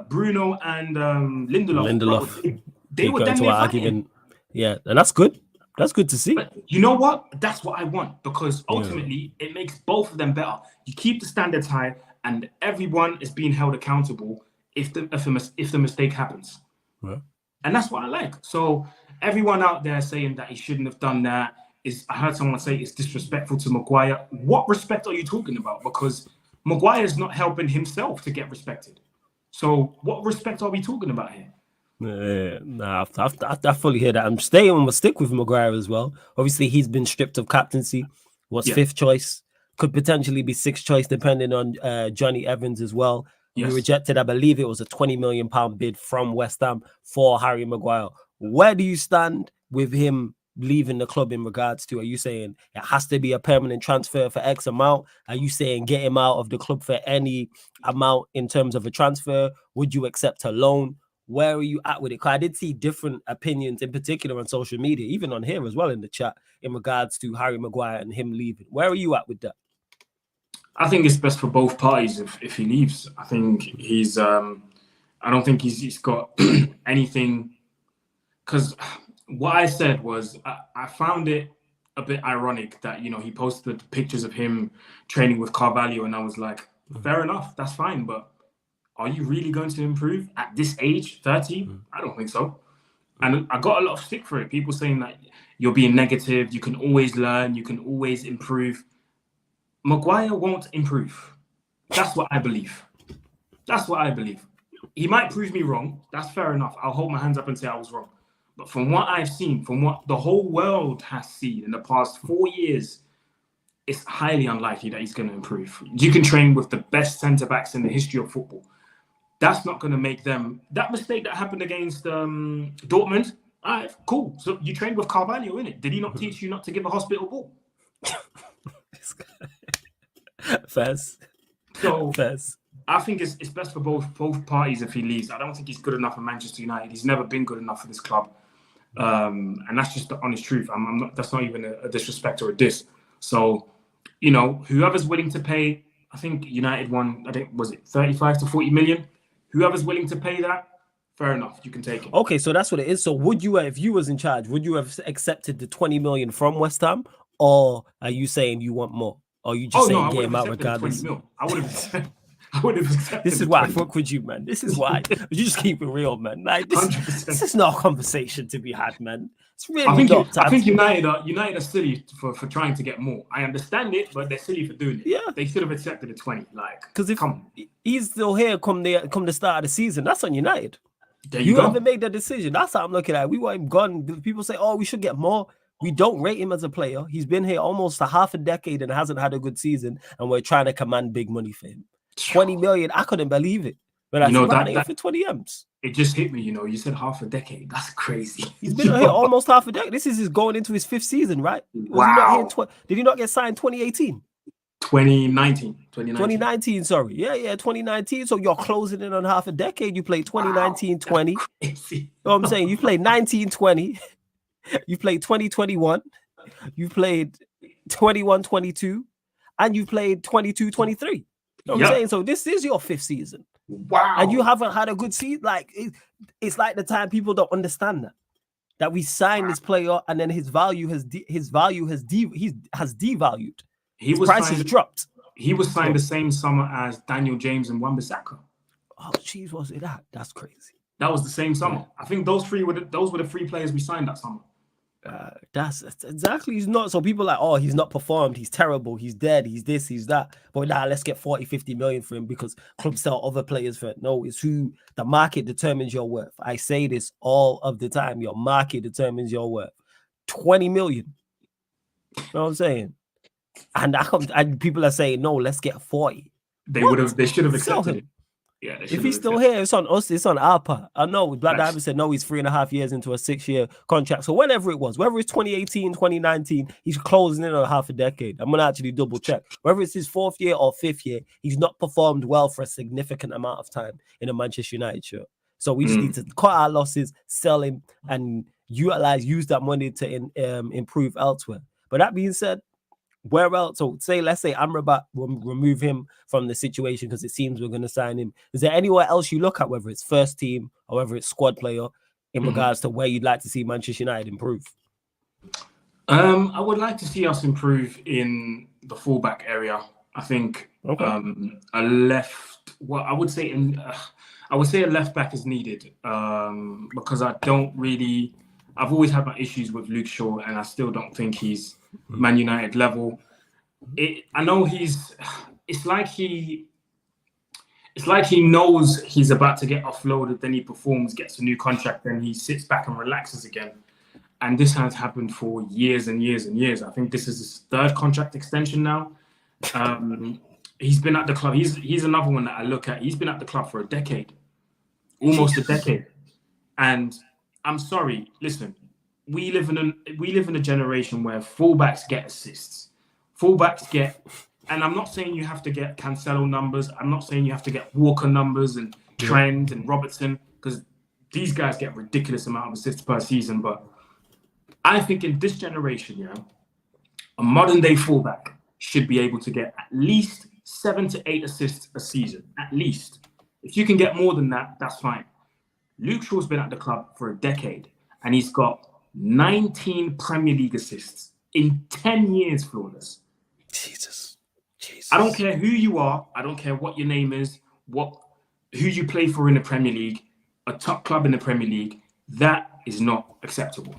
Bruno and Lindelof. They were then argument. Yeah, and that's good. That's good to see. But you know what? That's what I want, because ultimately it makes both of them better. You keep the standards high, and everyone is being held accountable if the mistake happens. Yeah. And that's what I like. So everyone out there saying that he shouldn't have done that I heard someone say it's disrespectful to Maguire. What respect are you talking about? Because Maguire is not helping himself to get respected. So what respect are we talking about here? I fully hear that. I'm gonna stick with Maguire as well. Obviously, he's been stripped of captaincy. Was fifth choice, could potentially be sixth choice, depending on Johnny Evans as well. Yes. We rejected, I believe it was a £20 million bid from West Ham for Harry Maguire. Where do you stand with him leaving the club in regards to? Are you saying it has to be a permanent transfer for X amount? Are you saying get him out of the club for any amount in terms of a transfer? Would you accept a loan? Where are you at with it? Because I did see different opinions, in particular on social media, even on here as well in the chat, in regards to Harry Maguire and him leaving. Where are you at with that? I think it's best for both parties if he leaves. I think he's I don't think he's got anything, because what I said was I found it a bit ironic that, he posted pictures of him training with Carvalho, and I was like, fair enough, that's fine, but are you really going to improve at this age, 30? I don't think so. And I got a lot of stick for it. People saying that you're being negative, you can always learn, you can always improve. Maguire won't improve. That's what I believe. He might prove me wrong. That's fair enough. I'll hold my hands up and say I was wrong. But from what I've seen, from what the whole world has seen in the past 4 years, it's highly unlikely that he's going to improve. You can train with the best centre-backs in the history of football. That's not going to make them... That mistake that happened against Dortmund, all right, cool. So you trained with Carvalho, innit? Did he not teach you not to give a hospital ball? Fez. So I think it's best for both parties if he leaves. I don't think he's good enough for Manchester United. He's never been good enough for this club. And that's just the honest truth. I'm not, that's not even a disrespect or a diss. So, whoever's willing to pay, I think United won, was it 35 to 40 million? Whoever's willing to pay that, fair enough, you can take it. Okay, so that's what it is. So would you, if you was in charge, would you have accepted the 20 million from West Ham? Or are you saying you want more? Or are you just saying get him out regardless? I would have accepted. This is why I fuck with you, man. This is why. You just keep it real, man. Like this is not a conversation to be had, man. It's really I think United are silly for trying to get more. I understand it, but they're silly for doing it. Yeah. They should have accepted the 20. Because if he's still here come the start of the season, that's on United. There you go. Haven't made that decision. That's how I'm looking at it. We want him gone. People say, we should get more. We don't rate him as a player. He's been here almost a half a decade and hasn't had a good season, and we're trying to command big money for him. 20 million, I couldn't believe it. But that for 20 M's. It just hit me, you said half a decade. That's crazy. He's been here almost half a decade. This is going into his 5th season, right? Wow. Did he not get signed 2018? 2019, sorry. Yeah, 2019. So you're closing in on half a decade. You played 2019-20. Wow, you know what I'm saying? You played 19-20. You played 2021. You played 21-22. And you played 22-23. You know what I'm saying? So this is your 5th season. Wow. And you haven't had a good season. Like, it's like the time people don't understand that we signed this player and then his value has devalued. His price has dropped. He was signed the same summer as Daniel James and Wan-Bissaka. Oh, jeez, was it that? That's crazy. That was the same summer. Yeah. I think those were the 3 players we signed that summer. That's exactly. He's not. So people are like, oh, he's not performed. He's terrible. He's dead. He's this. He's that. But now let's get 40, 50 million for him because clubs sell other players for it. No, it's who the market determines your worth. I say this all of the time. Your market determines your worth. 20 million. You know what I'm saying? And people are saying, no, let's get 40. They should have accepted it. Yeah, if he's still here, it's on us. It's on our part. I know Black Diamond said no. He's 3.5 years into a 6-year contract. So whenever it was, whether it's 2018, 2019, he's closing in on half a decade. I'm gonna actually double check. Whether it's his 4th year or 5th year, he's not performed well for a significant amount of time in a Manchester United shirt. So we just need to cut our losses, sell him, and use that money to improve elsewhere. But that being said, where else? So let's say Amrabat will remove him from the situation because it seems we're going to sign him. Is there anywhere else you look at, whether it's first team or whether it's squad player, in regards to where you'd like to see Manchester United improve? I would like to see us improve in the fullback area. I think a left. Well, I would say a left back is needed because I've always had my issues with Luke Shaw, and I still don't think he's Man United level. I know it's like he knows he's about to get offloaded, then he performs, gets a new contract, then he sits back and relaxes again. And this has happened for years and years and years. I think this is his 3rd contract extension now. He's been at the club. He's another one that I look at. He's been at the club for a decade, almost a decade. And I'm sorry, listen. We live in a generation where fullbacks get assists. And I'm not saying you have to get Cancelo numbers. I'm not saying you have to get Walker numbers and Trent and Robertson, because these guys get ridiculous amount of assists per season. But I think in this generation, a modern day fullback should be able to get at least 7 to 8 assists a season. At least. If you can get more than that, that's fine. Luke Shaw's been at the club for a decade, and he's got 19 Premier League assists in 10 years, Flawless. Jesus. I don't care who you are. I don't care what your name is, who you play for in the Premier League, a top club in the Premier League. That is not acceptable.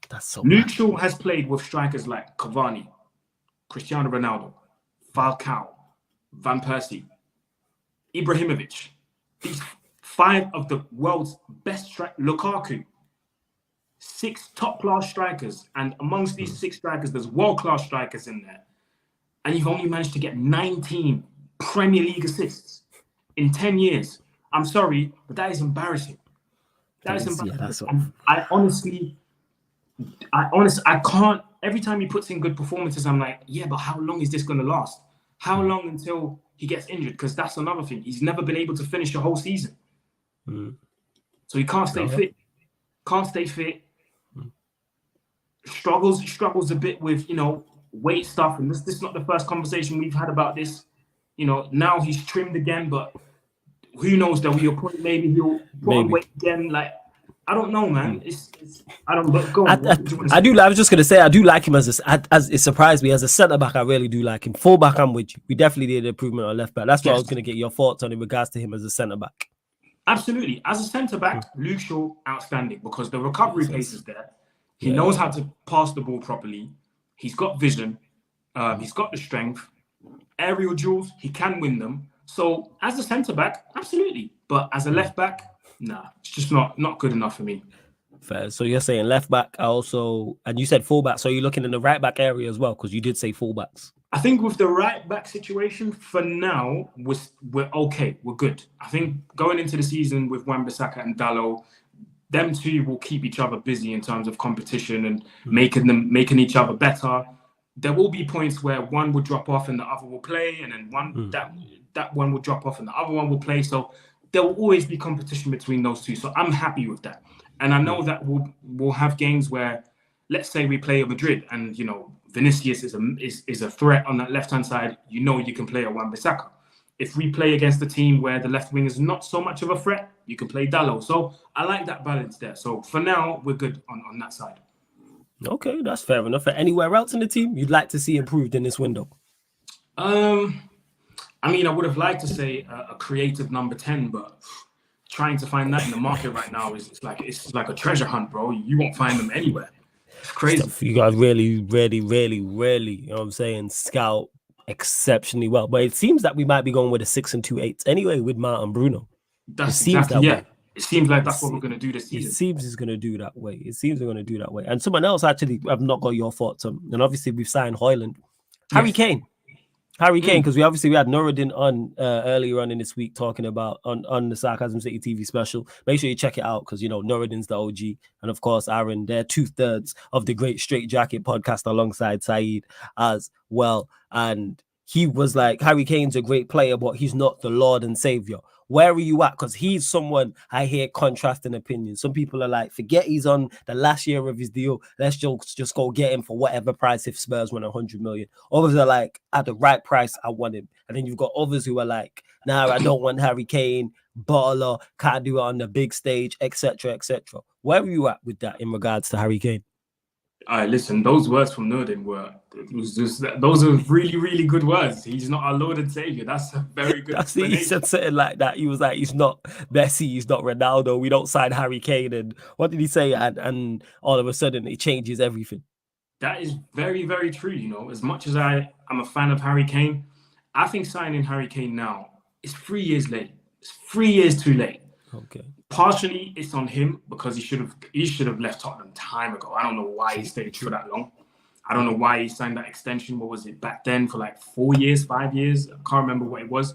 That's so Luke Shaw has played with strikers like Cavani, Cristiano Ronaldo, Falcao, Van Persie, Ibrahimovic. These 5 of the world's best strikers, Lukaku. 6 top-class strikers, and amongst these 6 strikers, there's world-class strikers in there. And you've only managed to get 19 Premier League assists in 10 years. I'm sorry, but that is embarrassing. That is embarrassing. I honestly, I can't. Every time he puts in good performances, I'm like, yeah, but how long is this going to last? How long until he gets injured? Because that's another thing. He's never been able to finish a whole season. So he can't stay fit. Can't stay fit. Struggles a bit with, weight stuff. And this is not the first conversation we've had about this. Now he's trimmed again, but who knows? There'll be a point maybe he'll put on weight again. Like, I don't know, man. I don't know. Go on. I was just going to say, I do like him as it surprised me. As a centre-back, I really do like him. Full-back, I'm with you. We definitely did improvement on left-back. That's what I was going to get your thoughts on in regards to him as a centre-back. Absolutely. As a centre-back, Luke Shaw, outstanding, because the recovery pace is there. He knows how to pass the ball properly. He's got vision. He's got the strength. Aerial duels, he can win them. So as a centre-back, absolutely. But as a left-back, nah, it's just not good enough for me. Fair. So you're saying left-back also, and you said full-back, so you're looking in the right-back area as well, because you did say full-backs. I think with the right-back situation, for now, we're okay. We're good. I think going into the season with Wan-Bissaka and Dalot, them two will keep each other busy in terms of competition and making each other better. There will be points where one will drop off and the other will play, and then that one will drop off and the other one will play. So there will always be competition between those two. So I'm happy with that. And I know that we'll have games where let's say we play Madrid and, Vinicius is a threat on that left-hand side, you can play a Wan-Bissaka. If we play against a team where the left wing is not so much of a threat, you can play Dallo. So I like that balance there. So for now, we're good on that side. Okay, that's fair enough. Anywhere else in the team you'd like to see improved in this window? I mean, I would have liked to say a creative number 10, but trying to find that in the market right now is it's like a treasure hunt, bro. You won't find them anywhere. It's crazy. Stuff you guys really, you know what I'm saying, scout exceptionally well. But it seems that we might be going with a 6 and 2 8 anyway with Mount and Bruno. It seems like that's what we're going to do this season. It seems it's going to do that way. And someone else actually, I've not got your thoughts on. And obviously we've signed Højlund. Harry Kane, because we had Nuruddin on earlier on in this week talking about on the Sarcasm City TV special. Make sure you check it out because Nuruddin's the OG, and of course Aaron. They're 2/3 of the Great Straight Jacket podcast alongside Saeed as well. And he was like, Harry Kane's a great player, but he's not the Lord and Savior. Where are you at? Because he's someone I hear contrasting opinions. Some people are like, forget he's on the last year of his deal. Let's just go get him for whatever price if Spurs win 100 million. Others are like, at the right price, I want him. And then you've got others who are like, nah, I don't want Harry Kane, baller, can't do it on the big stage, etc., etc. Where are you at with that in regards to Harry Kane? All right, listen, those words from Nordin those are really, really good words. He's not our Lord and Savior. That's a very good He said something like that. He was like, he's not Messi, he's not Ronaldo. We don't sign Harry Kane. And what did he say? And all of a sudden, it changes everything. That is very, very true. As much as I'm a fan of Harry Kane, I think signing Harry Kane now is 3 years late. It's 3 years too late. Okay. Partially, it's on him because he should have left Tottenham time ago. I don't know why he stayed for that long. I don't know why he signed that extension. What was it back then for like 4 years, 5 years? I can't remember what it was.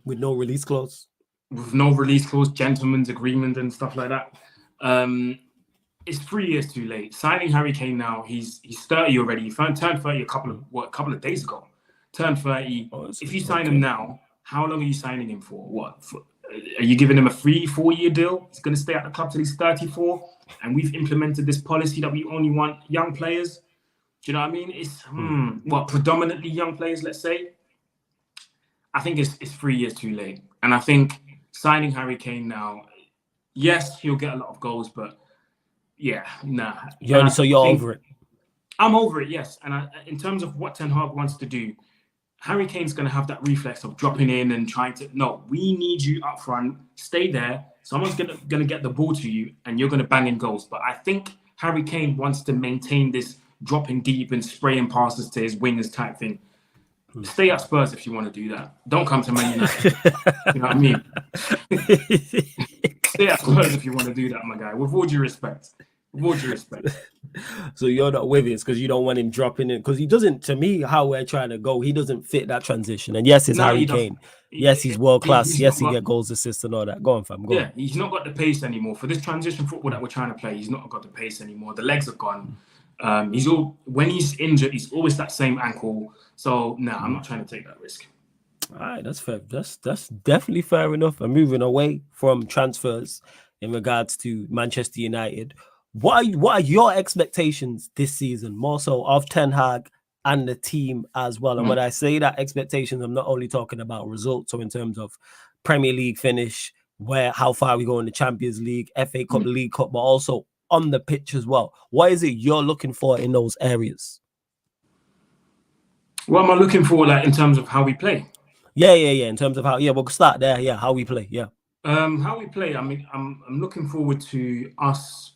With no release clause. With no release clause, gentleman's agreement and stuff like that. It's 3 years too late. Signing Harry Kane now, he's 30 already. He turned 30 a couple of days ago. Turned 30. If you sign him now, how long are you signing him for? What? Are you giving him a 3-4 year deal? He's going to stay at the club till he's 34. And we've implemented this policy that we only want young players. Do you know what I mean? It's predominantly young players, let's say. I think it's 3 years too late. And I think signing Harry Kane now, yes, he'll get a lot of goals, but yeah, nah. So you're over it? I'm over it, yes. And in terms of what Ten Hag wants to do, Harry Kane's going to have that reflex of dropping in and trying to... No, we need you up front. Stay there. Someone's going to get the ball to you and you're going to bang in goals. But I think Harry Kane wants to maintain this dropping deep and spraying passes to his wingers type thing. Stay at Spurs if you want to do that. Don't come to Man United. You know what I mean? Stay at Spurs if you want to do that, my guy. With all due respect. So you're not with it because you don't want him dropping it because he doesn't. To me, how we're trying to go, he doesn't fit that transition. And yes, it's Harry Kane. Yes, he's world class. Yes, he get goals, assists, and all that. Go on, fam. Go on. He's not got the pace anymore for this transition football that we're trying to play. He's not got the pace anymore. The legs are gone. When he's injured, he's always that same ankle. So I'm not trying to take that risk. All right, that's fair. That's definitely fair enough. I'm moving away from transfers in regards to Manchester United. What are your expectations this season, more so of Ten Hag and the team as well? And when I say that expectations, I'm not only talking about results, so in terms of Premier League finish, how far we go in the Champions League, FA Cup, League Cup, but also on the pitch as well. What is it you're looking for in those areas? What am I looking for, like in terms of how we play? Yeah. In terms of how, we'll start there. Yeah, how we play. Yeah. How we play. I mean, I'm looking forward to us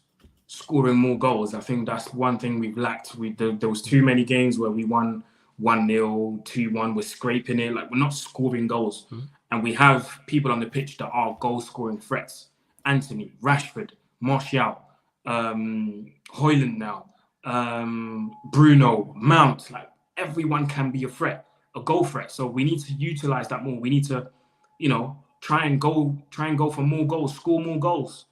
scoring more goals. I think that's one thing we've lacked. There was too many games where we won 1-0, 2-1. We're scraping it. Like, we're not scoring goals. And we have people on the pitch that are goal-scoring threats. Anthony, Rashford, Martial, Højlund now, Bruno, Mount. Like, everyone can be a threat, a goal threat. So we need to utilize that more. We need to, try and go for more goals, score more goals.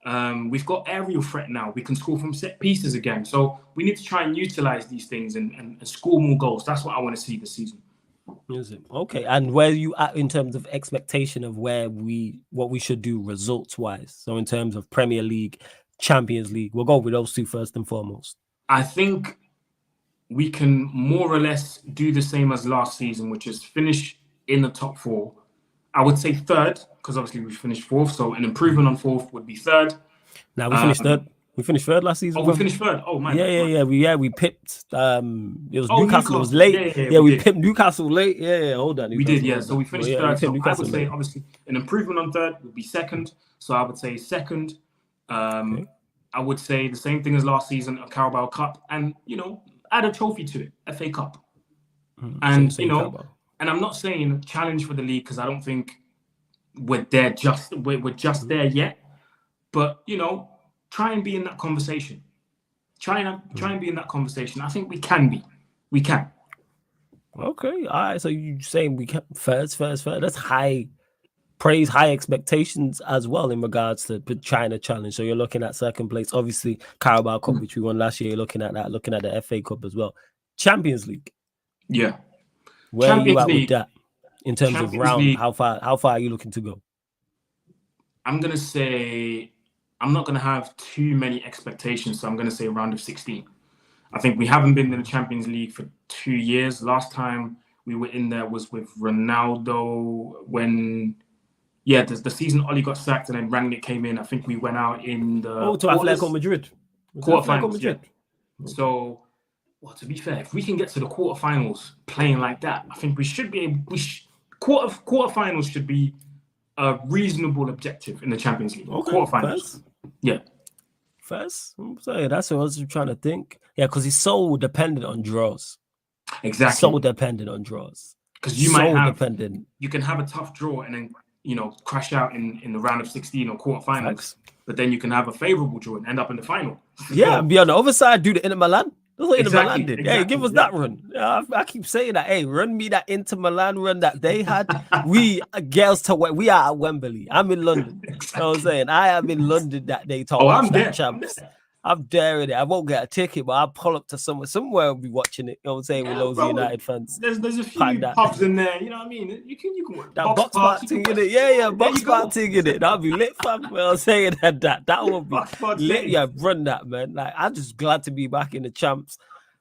We've got aerial threat now. We can score from set pieces again. So we need to try and utilize these things and score more goals. That's what I want to see this season. Is it? Okay. And where are you at in terms of expectation of what we should do results wise? So in terms of Premier League, Champions League? We'll go with those two first and foremost. I think we can more or less do the same as last season, which is finish in the top 4. I would say third, because obviously we finished 4th, so an improvement on 4th would be third. Now we finished third. We finished third last season. Oh, we finished third. Oh, man. We pipped. It was Newcastle. It was late. Yeah, we pipped Newcastle late. Yeah. Hold on. We did. Yeah. So we finished third. So I would say obviously an improvement on third would be second. So I would say second. I would say the same thing as last season, a Carabao Cup, and add a trophy to it, FA Cup. And Carabao. And I'm not saying challenge for the league because I don't think we're there just there yet. But try and be in that conversation. Try and be in that conversation. I think we can be. We can. Okay. All right. So you're saying we can first. That's high praise, high expectations as well in regards to the China challenge. So you're looking at second place. Obviously, Carabao Cup, which we won last year. You're looking at that. Looking at the FA Cup as well. Champions League. Yeah. Where are you at with that in terms of round? How far are you looking to go? I'm gonna say I'm not gonna have too many expectations, so I'm gonna say a round of 16. I think we haven't been in the Champions League for 2 years. Last time we were in there was with Ronaldo when the season Oli got sacked and then Rangnick came in. I think we went out in the Atletico Madrid. Quarterfinals. Yeah. So. Well, to be fair, if we can get to the quarterfinals playing like that, I think we should be able. Quarterfinals should be a reasonable objective in the Champions League. Okay, quarterfinals, first. I'm sorry, that's what I was trying to think. Yeah, because he's so dependent on draws. Exactly. So dependent on draws. Because you can have a tough draw and then crash out in the round of 16 or quarterfinals. Facts. But then you can have a favorable draw and end up in the final. Yeah, and be on the other side, do the Inter Milan. That's what Inter Milan did. Hey, give us that run. Yeah, I keep saying that. Hey, run me that Inter Milan run that they had. We are at Wembley. I'm in London. You know what I'm saying? I am in London that day to watch that champs. I'm daring it. I won't get a ticket, but I'll pull up to somewhere and be watching it. You know what I'm saying? With those United fans. There's a few pubs in there. You know what I mean? You can work. That box party in it. Yeah, box party in it. That'll be lit, fam. Well, I'm saying that would be lit. Yeah, run that, man. Like, I'm just glad to be back in the champs.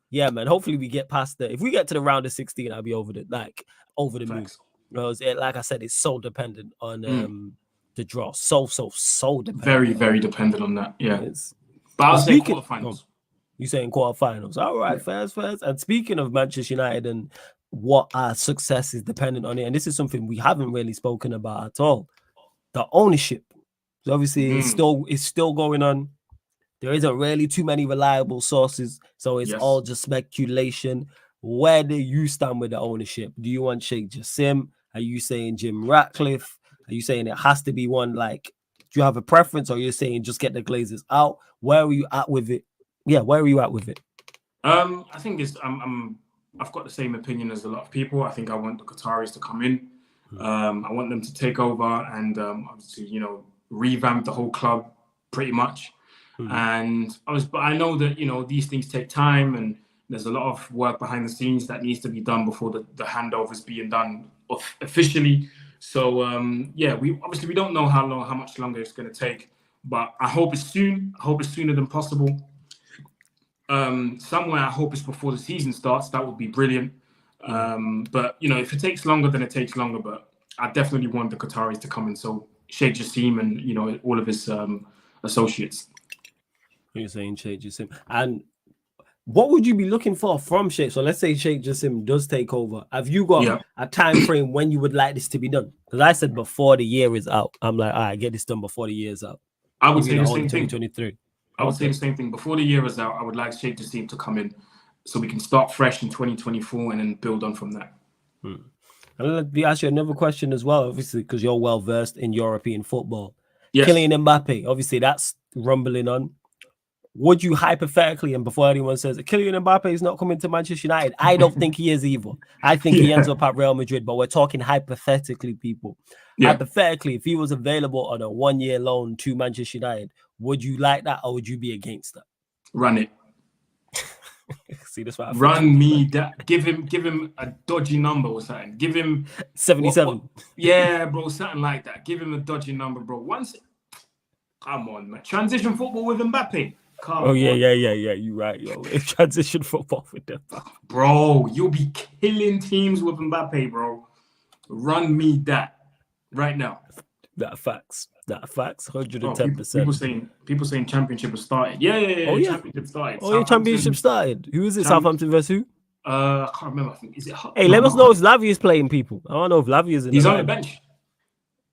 Yeah, man. Hopefully we get past that. If we get to the round of 16, I'll be over the moon. Because like I said, it's so dependent on the draw. So dependent. Very, very dependent on that. Yeah. But I'll say quarterfinals. You're saying quarterfinals. All right, first. And speaking of Manchester United and what our success is dependent on it, and this is something we haven't really spoken about at all, the ownership. So obviously, it's still going on. There isn't really too many reliable sources, so it's all just speculation. Where do you stand with the ownership? Do you want Sheikh Jassim? Are you saying Jim Ratcliffe? Are you saying it has to be one like? Do you have a preference, or you're saying just get the Glazers out? Where are you at with it? Yeah, where are you at with it? I think I've got the same opinion as a lot of people. I think I want the Qataris to come in. I want them to take over and obviously, revamp the whole club pretty much. But I know that these things take time and there's a lot of work behind the scenes that needs to be done before the handover is being done officially. So we don't know how much longer it's going to take, but I hope it's soon. I hope it's sooner than possible. Somewhere I hope it's before the season starts. That would be brilliant. But if it takes longer, then it takes longer. But I definitely want the Qataris to come in. So Sheikh Jassim and all of his associates. You're saying Sheikh Jassim, and what would you be looking for from Sheikh? So let's say Sheikh Jassim does take over. Have you got a time frame when you would like this to be done? Because I said before the year is out. I'm like, all right, get this done before the year is out. I would say the same thing. 2023. I would say the same thing. Before the year is out, I would like Sheikh Jassim to come in so we can start fresh in 2024 and then build on from that. And let me ask you another question as well, obviously, because you're well versed in European football. Yes. Kylian Mbappe, obviously, that's rumbling on. Would you hypothetically, and before anyone says Kylian Mbappe is not coming to Manchester United, I don't think he is either. I think he ends up at Real Madrid, but we're talking hypothetically, people. Hypothetically, if he was available on a 1-year loan to Manchester United, would you like that or would you be against that? Run it. See, that's what run me that. Give him a dodgy number or something. Give him 77. Yeah, bro, something like that. Give him a dodgy number, bro. Come on, man. Transition football with Mbappe. Come on. Yeah. You're right, yo. Transition football with them. Bro, you'll be killing teams with Mbappe, bro. Run me that right now. That facts. 110%. People saying championship has started. Yeah. Championship started. Championship started. Who is it? Southampton versus who? I can't remember. I think is it? Hey, let us know if Lavia is playing people. I don't know if Lavia is in. He's on the bench.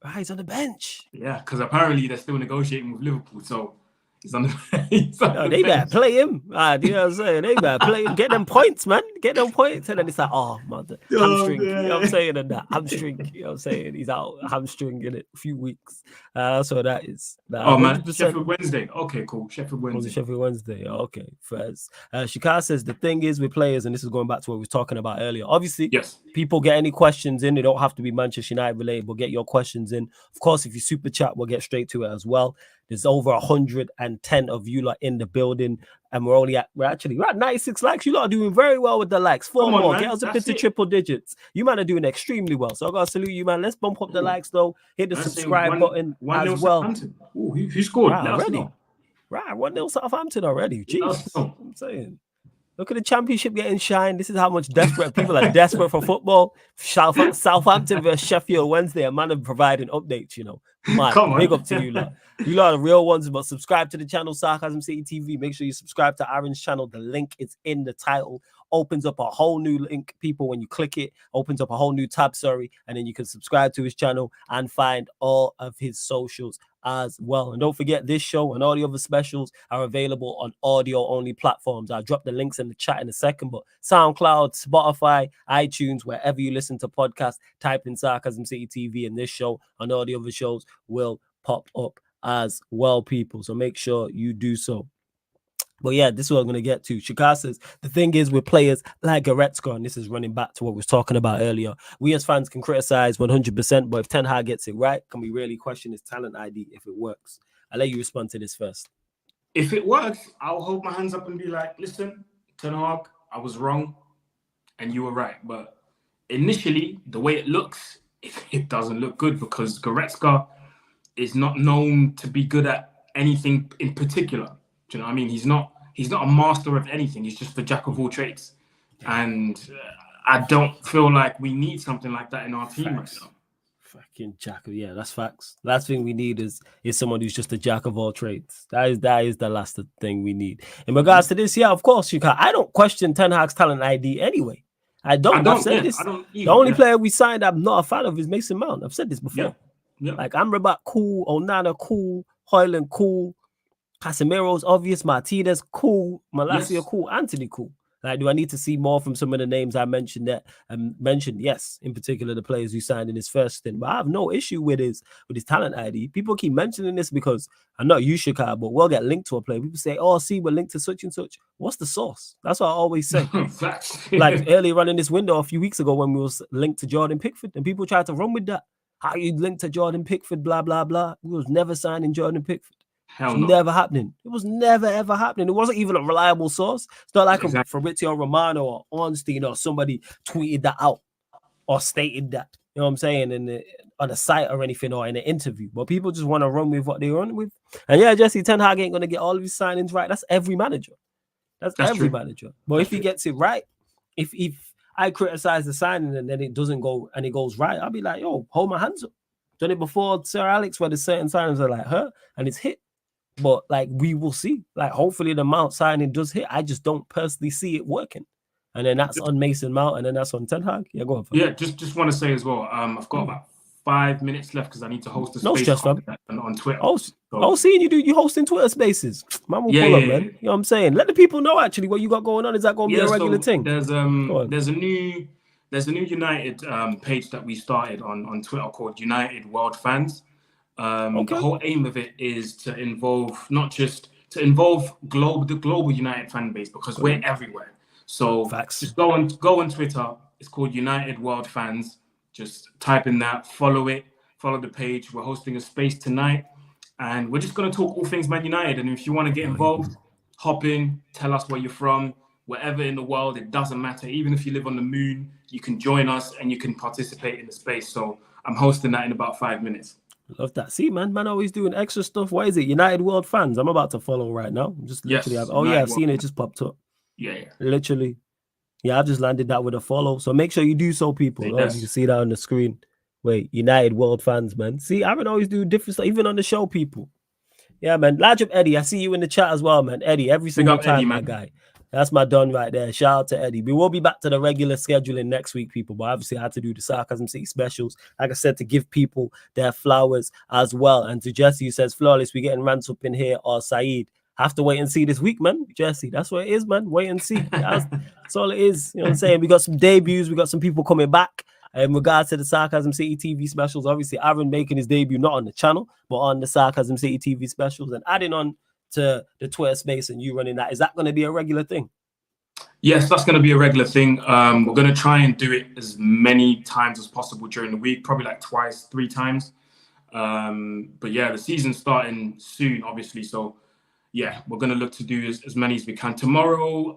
Right, he's on the bench. Yeah, because apparently they're still negotiating with Liverpool, so he's on the. They better play him. You know what I'm saying? They better play him. Get them points, man. Get them points. And then it's like, mother, hamstring. You know what I'm saying? And that hamstring. You know what I'm saying? He's out hamstring in a few weeks. So that is. Man, Sheffield Wednesday. Okay, cool. Sheffield Wednesday. Sheffield Wednesday. Okay, first. Shikar says the thing is with players, and this is going back to what we were talking about earlier. Obviously, yes. People get any questions in. They don't have to be Manchester United related, but get your questions in. Of course, if you super chat, we'll get straight to it as well. There's over 110 of you lot in the building, and we're at 96 likes. You lot are doing very well with the likes. 4 more. Get us up into triple digits. You man are doing extremely well. So I gotta salute you, man. Let's bump up the likes though. Hit the subscribe button as well. Oh, who scored? Already. Right, 1-0 Southampton already. Jeez. I'm saying. Look at the championship getting shine. This is how much desperate people are desperate for football. Southampton versus Sheffield Wednesday. A man of providing updates, you know. Man, big up to you, lot. You lot are the real ones, but subscribe to the channel, Sarcasm City TV. Make sure you subscribe to Aaron's channel. The link is in the title. Opens up a whole new link, people, when you click it. Opens up a whole new tab, and then you can subscribe to his channel and find all of his socials as well. And don't forget, this show and all the other specials are available on audio-only platforms. I'll drop the links in the chat in a second, but SoundCloud, Spotify, iTunes, wherever you listen to podcasts, type in Sarcasm City TV, and this show and all the other shows will pop up as well, people. So make sure you do so. But yeah, this is what I'm going to get to. Shikar says, the thing is with players like Goretzka, and this is running back to what we was talking about earlier, we as fans can criticize 100%, but if Ten Hag gets it right, can we really question his talent ID if it works? I'll let you respond to this first. If it works, I'll hold my hands up and be like, listen, Ten Hag, I was wrong and you were right. But initially, the way it looks, it doesn't look good because Goretzka is not known to be good at anything in particular. Do you know what I mean? He's not a master of anything. He's just the jack of all trades. And I don't feel like we need something like that in our team right now. Fucking jack. Yeah, that's facts. Last thing we need is someone who's just a jack of all trades. That is the last thing we need. In regards to this, yeah, of course you can. I don't question Ten Hag's talent ID anyway. I've said this. The only player we signed I'm not a fan of is Mason Mount. I've said this before. Yeah. Like Amrabat, cool. Onana, cool. Højlund, cool. Casemiro's obvious. Martinez, cool. Malacia, cool. Anthony, cool. Like, do I need to see more from some of the names I mentioned that yes, in particular the players who signed in his first stint. But I have no issue with his talent ID. People keep mentioning this because I know you, Shikar, but we'll get linked to a player. People say, see, we're linked to such and such. What's the source? That's what I always say. Like earlier on in this window a few weeks ago when we was linked to Jordan Pickford, and people tried to run with that. How you linked to Jordan Pickford, blah, blah, blah. We was never signing Jordan Pickford. Hell no. Never happening. It was never, ever happening. It wasn't even a reliable source. It's not like a Fabrizio Romano or Ornstein or somebody tweeted that out or stated that. You know what I'm saying? On a site or anything or in an interview. But people just want to run with what they run with. And yeah, Jesse, Ten Hag ain't going to get all of his signings right. That's every manager. That's every manager. But if he gets it right, if I criticize the signing and then it doesn't go and it goes right, I'll be like, yo, hold my hands up. Done it before Sir Alex where there's certain signings are like, and it's hit. But like we will see. Like hopefully the Mount signing does hit. I just don't personally see it working. And then that's on Mason Mount, and then that's on Ten Hag. Yeah, go on. Yeah, just want to say as well. I've got about 5 minutes left because I need to host a space. No stress, fam. On Twitter. Seeing you hosting Twitter spaces. Man will pull up, man. You know what I'm saying? Let the people know actually what you got going on. Is that going to be a regular thing? There's a new United page that we started on Twitter called United World Fans. The whole aim of it is to involve the global United fan base because we're everywhere. So just go on Twitter. It's called United World Fans. Just type in that, follow the page. We're hosting a space tonight, and we're just going to talk all things Man United. And if you want to get involved, hop in, tell us where you're from, wherever in the world, it doesn't matter. Even if you live on the moon, you can join us and you can participate in the space. So I'm hosting that in about 5 minutes. Love that. See, man always doing extra stuff. What is it? United World Fans. I'm about to follow right now. I'm just literally I've seen it just popped up. Yeah. Literally. Yeah, I've just landed that with a follow. So make sure you do so, people. You can see that on the screen. Wait, United World Fans, man. See, Aaron always do different stuff, even on the show, people. Yeah, man. Large up Eddie. I see you in the chat as well, man. Eddie, every single time, Eddie, my guy. That's my done right there. Shout out to Eddie. We will be back to the regular scheduling next week, people. But obviously, I had to do the Sarcasm City specials. Like I said, to give people their flowers as well. And to Jesse, who says, flawless, we getting rants up in here. Or Saeed, have to wait and see this week, man. Jesse, that's what it is, man. Wait and see. That's all it is. You know what I'm saying? We got some debuts. We got some people coming back. In regards to the Sarcasm City TV specials, obviously, Aaron making his debut not on the channel, but on the Sarcasm City TV specials, and adding on to the Twitter space and you running that. Is that going to be a regular thing? Yes, that's going to be a regular thing. We're going to try and do it as many times as possible during the week, probably like 3 times. But yeah, the season's starting soon, obviously. So yeah, we're going to look to do as many as we can. Tomorrow,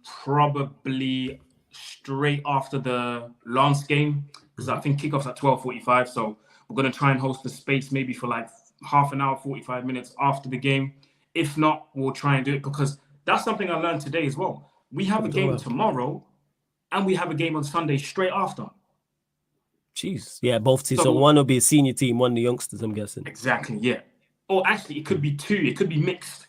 probably straight after the Lens game, because I think kickoff's at 12:45. So we're going to try and host the space maybe for like half an hour, 45 minutes after the game. If not, we'll try and do it, because that's something I learned today as well. We have a game tomorrow and we have a game on Sunday straight after. Jeez. Yeah, both teams. So one will be a senior team, one the youngsters, I'm guessing. Exactly, yeah. Or actually, it could be 2. It could be mixed.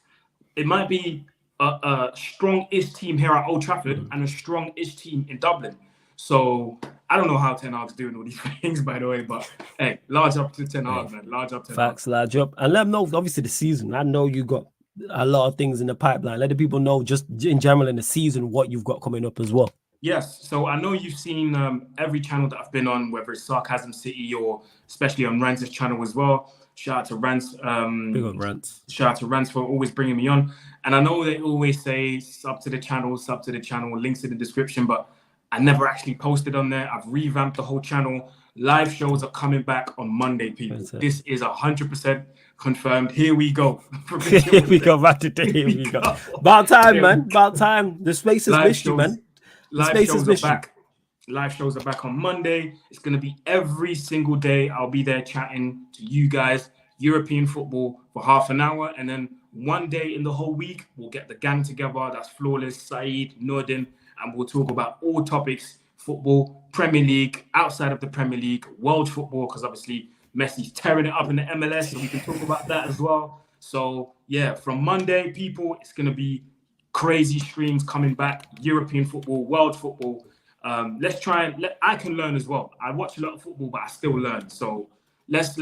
It might be a strong-ish team here at Old Trafford and a strong-ish team in Dublin. So I don't know how Ten Hag's doing all these things, by the way, but hey, large up to Ten Hag, man. Large up to Facts, large up. And let them know, obviously, the season. I know you got a lot of things in the pipeline. Let the people know just in general in the season what you've got coming up as well. Yes, so I know you've seen every channel that I've been on, whether it's Sarcasm City or especially on Rance's channel as well. Shout out to Rance. Big on Rance. Shout out to Rance for always bringing me on. And I know they always say sub to the channel, links in the description, but I never actually posted on there. I've revamped the whole channel. Live shows are coming back on Monday, people. This is 100% confirmed. Here we go. Here we go. Back to here we go. About time, man. About time. The space is missed you, man. Live shows are back. Live shows are back on Monday. It's going to be every single day. I'll be there chatting to you guys, European football for half an hour. And then one day in the whole week, we'll get the gang together. That's Flawless, Saeed, Nordin. And we'll talk about all topics, football, Premier League, outside of the Premier League, world football, because obviously Messi's tearing it up in the MLS, so we can talk about that as well. So yeah, from Monday, people, it's going to be crazy streams coming back, European football, world football. Let's try and I can learn as well. I watch a lot of football, but I still learn. So let's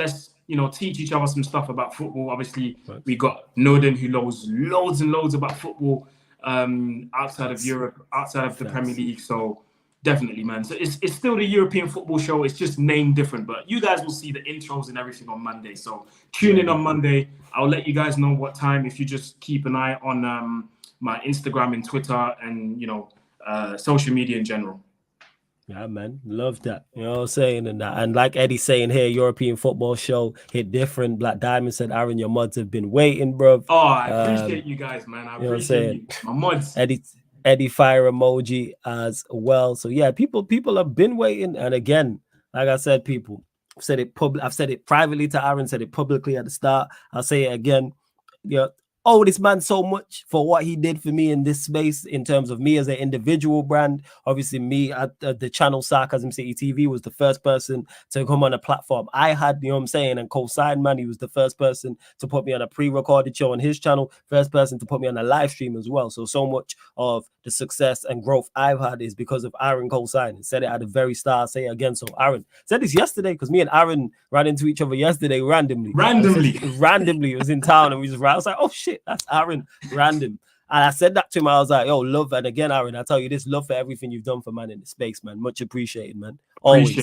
teach each other some stuff about football. Obviously, we got Norden, who knows loads and loads about football outside of Europe, outside of the Premier League. So definitely, man. So it's still the European football show. It's just named different, but you guys will see the intros and everything on Monday. So tune in on Monday. I'll let you guys know what time if you just keep an eye on my Instagram and Twitter and social media in general. Yeah, man. Love that. You know what I'm saying? And like Eddie's saying here, European football show hit different. Black Diamond said, Aaron, your mods have been waiting, bro. Oh, I appreciate you guys, man. I appreciate you. My mods. Eddie fire emoji as well. So yeah, people have been waiting. And again, like I said, people, I've said it privately to Aaron, said it publicly at the start. I'll say it again. Oh, this man so much for what he did for me in this space in terms of me as an individual brand. Obviously, me at the channel Sarcasm City TV was the first person to come on a platform I had, you know what I'm saying, and co-sign, man. He was the first person to put me on a pre-recorded show on his channel, first person to put me on a live stream as well. So much of the success and growth I've had is because of Aaron co-signing. Said it at the very start, I'll say it again. So Aaron said this yesterday because me and Aaron ran into each other yesterday randomly. Randomly, it was in town and we just ran. I was like, oh shit, that's Aaron, random. And I said that to him. I was like, yo, love. And again, Aaron, I tell you this, love for everything you've done for man in the space, man. Much appreciated, man. Always.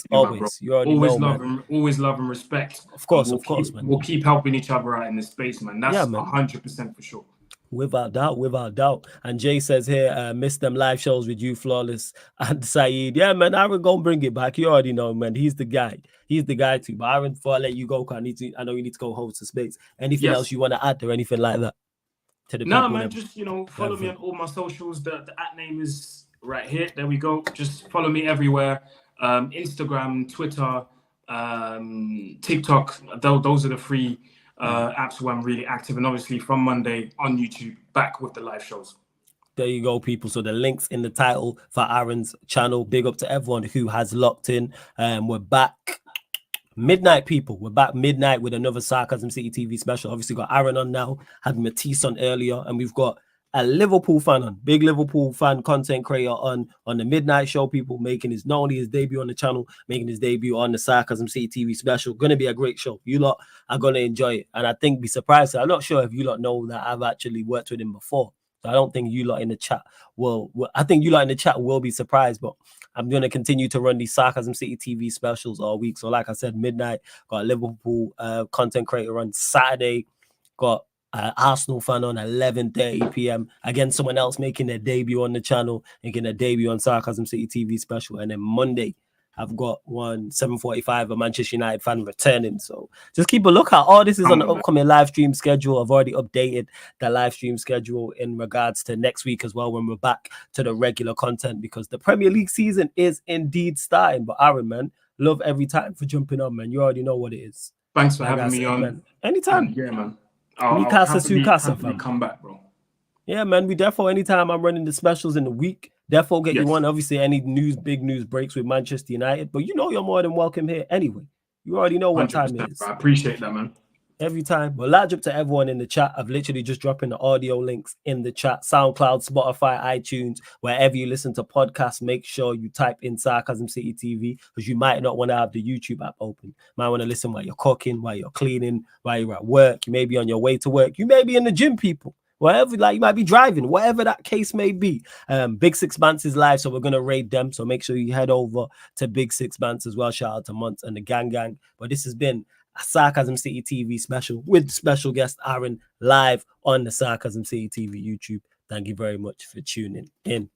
You already know, always love and respect. Of course, man. We'll keep helping each other out in this space, man. That's 100% for sure. Without doubt. And Jay says here, miss them live shows with you, Flawless and Saeed. Yeah, man, Aaron gonna bring it back. You already know, man. He's the guy. He's the guy too. But Aaron, before I let you go, I know you need to go host the space. Anything else you want to add or anything like that? No, man, just follow me on all my socials. The @ name is right here. There we go. Just follow me everywhere. Instagram, Twitter, TikTok. Those are the three apps where I'm really active. And obviously from Monday on YouTube, back with the live shows. There you go, people. So the link's in the title for Aaron's channel. Big up to everyone who has locked in. We're back midnight, people. We're back midnight with another Sarcasm City TV special. Obviously got Aaron on now, had Matisse on earlier, and we've got a Liverpool fan on, big Liverpool fan content creator on the midnight show, people, making his not only his debut on the channel, making his debut on the Sarcasm City TV special. Gonna be a great show. You lot are gonna enjoy it, and I think be surprised. I'm not sure if you lot know that I've actually worked with him before. I don't think you lot in the chat will. I think you lot in the chat will be surprised, but I'm going to continue to run these Sarcasm City TV specials all week. So like I said, midnight, got a Liverpool content creator on Saturday, got Arsenal fan on 11:30 p.m. Again, someone else making their debut on the channel, making their debut on Sarcasm City TV special. And then Monday, I've got one 7:45, a Manchester United fan returning. So just keep a lookout. All this is on the upcoming live stream schedule. I've already updated the live stream schedule in regards to next week as well, when we're back to the regular content, because the Premier League season is indeed starting. But Aaron, man, love every time for jumping on, man. You already know what it is. Thanks for having me on. Man. Anytime. Yeah, man. I'll come back, bro. Yeah, man. We therefore, anytime I'm running the specials in the week, therefore get you one. Obviously, any big news breaks with Manchester United, but you know you're more than welcome here anyway. You already know what time it is. I appreciate that, man. Every time. But large up to everyone in the chat. I've literally just dropping the audio links in the chat. SoundCloud, Spotify, iTunes, wherever you listen to podcasts, make sure you type in Sarcasm City TV, because you might not want to have the YouTube app open. You might want to listen while you're cooking, while you're cleaning, while you're at work. You may be on your way to work. You may be in the gym, people. Whatever, like you might be driving, whatever that case may be. Big Six Bands is live, so we're gonna raid them. So make sure you head over to Big Six Bands as well. Shout out to Muntz and the gang. But this has been a Sarcasm City TV special with special guest Aaron, live on the Sarcasm City TV YouTube. Thank you very much for tuning in.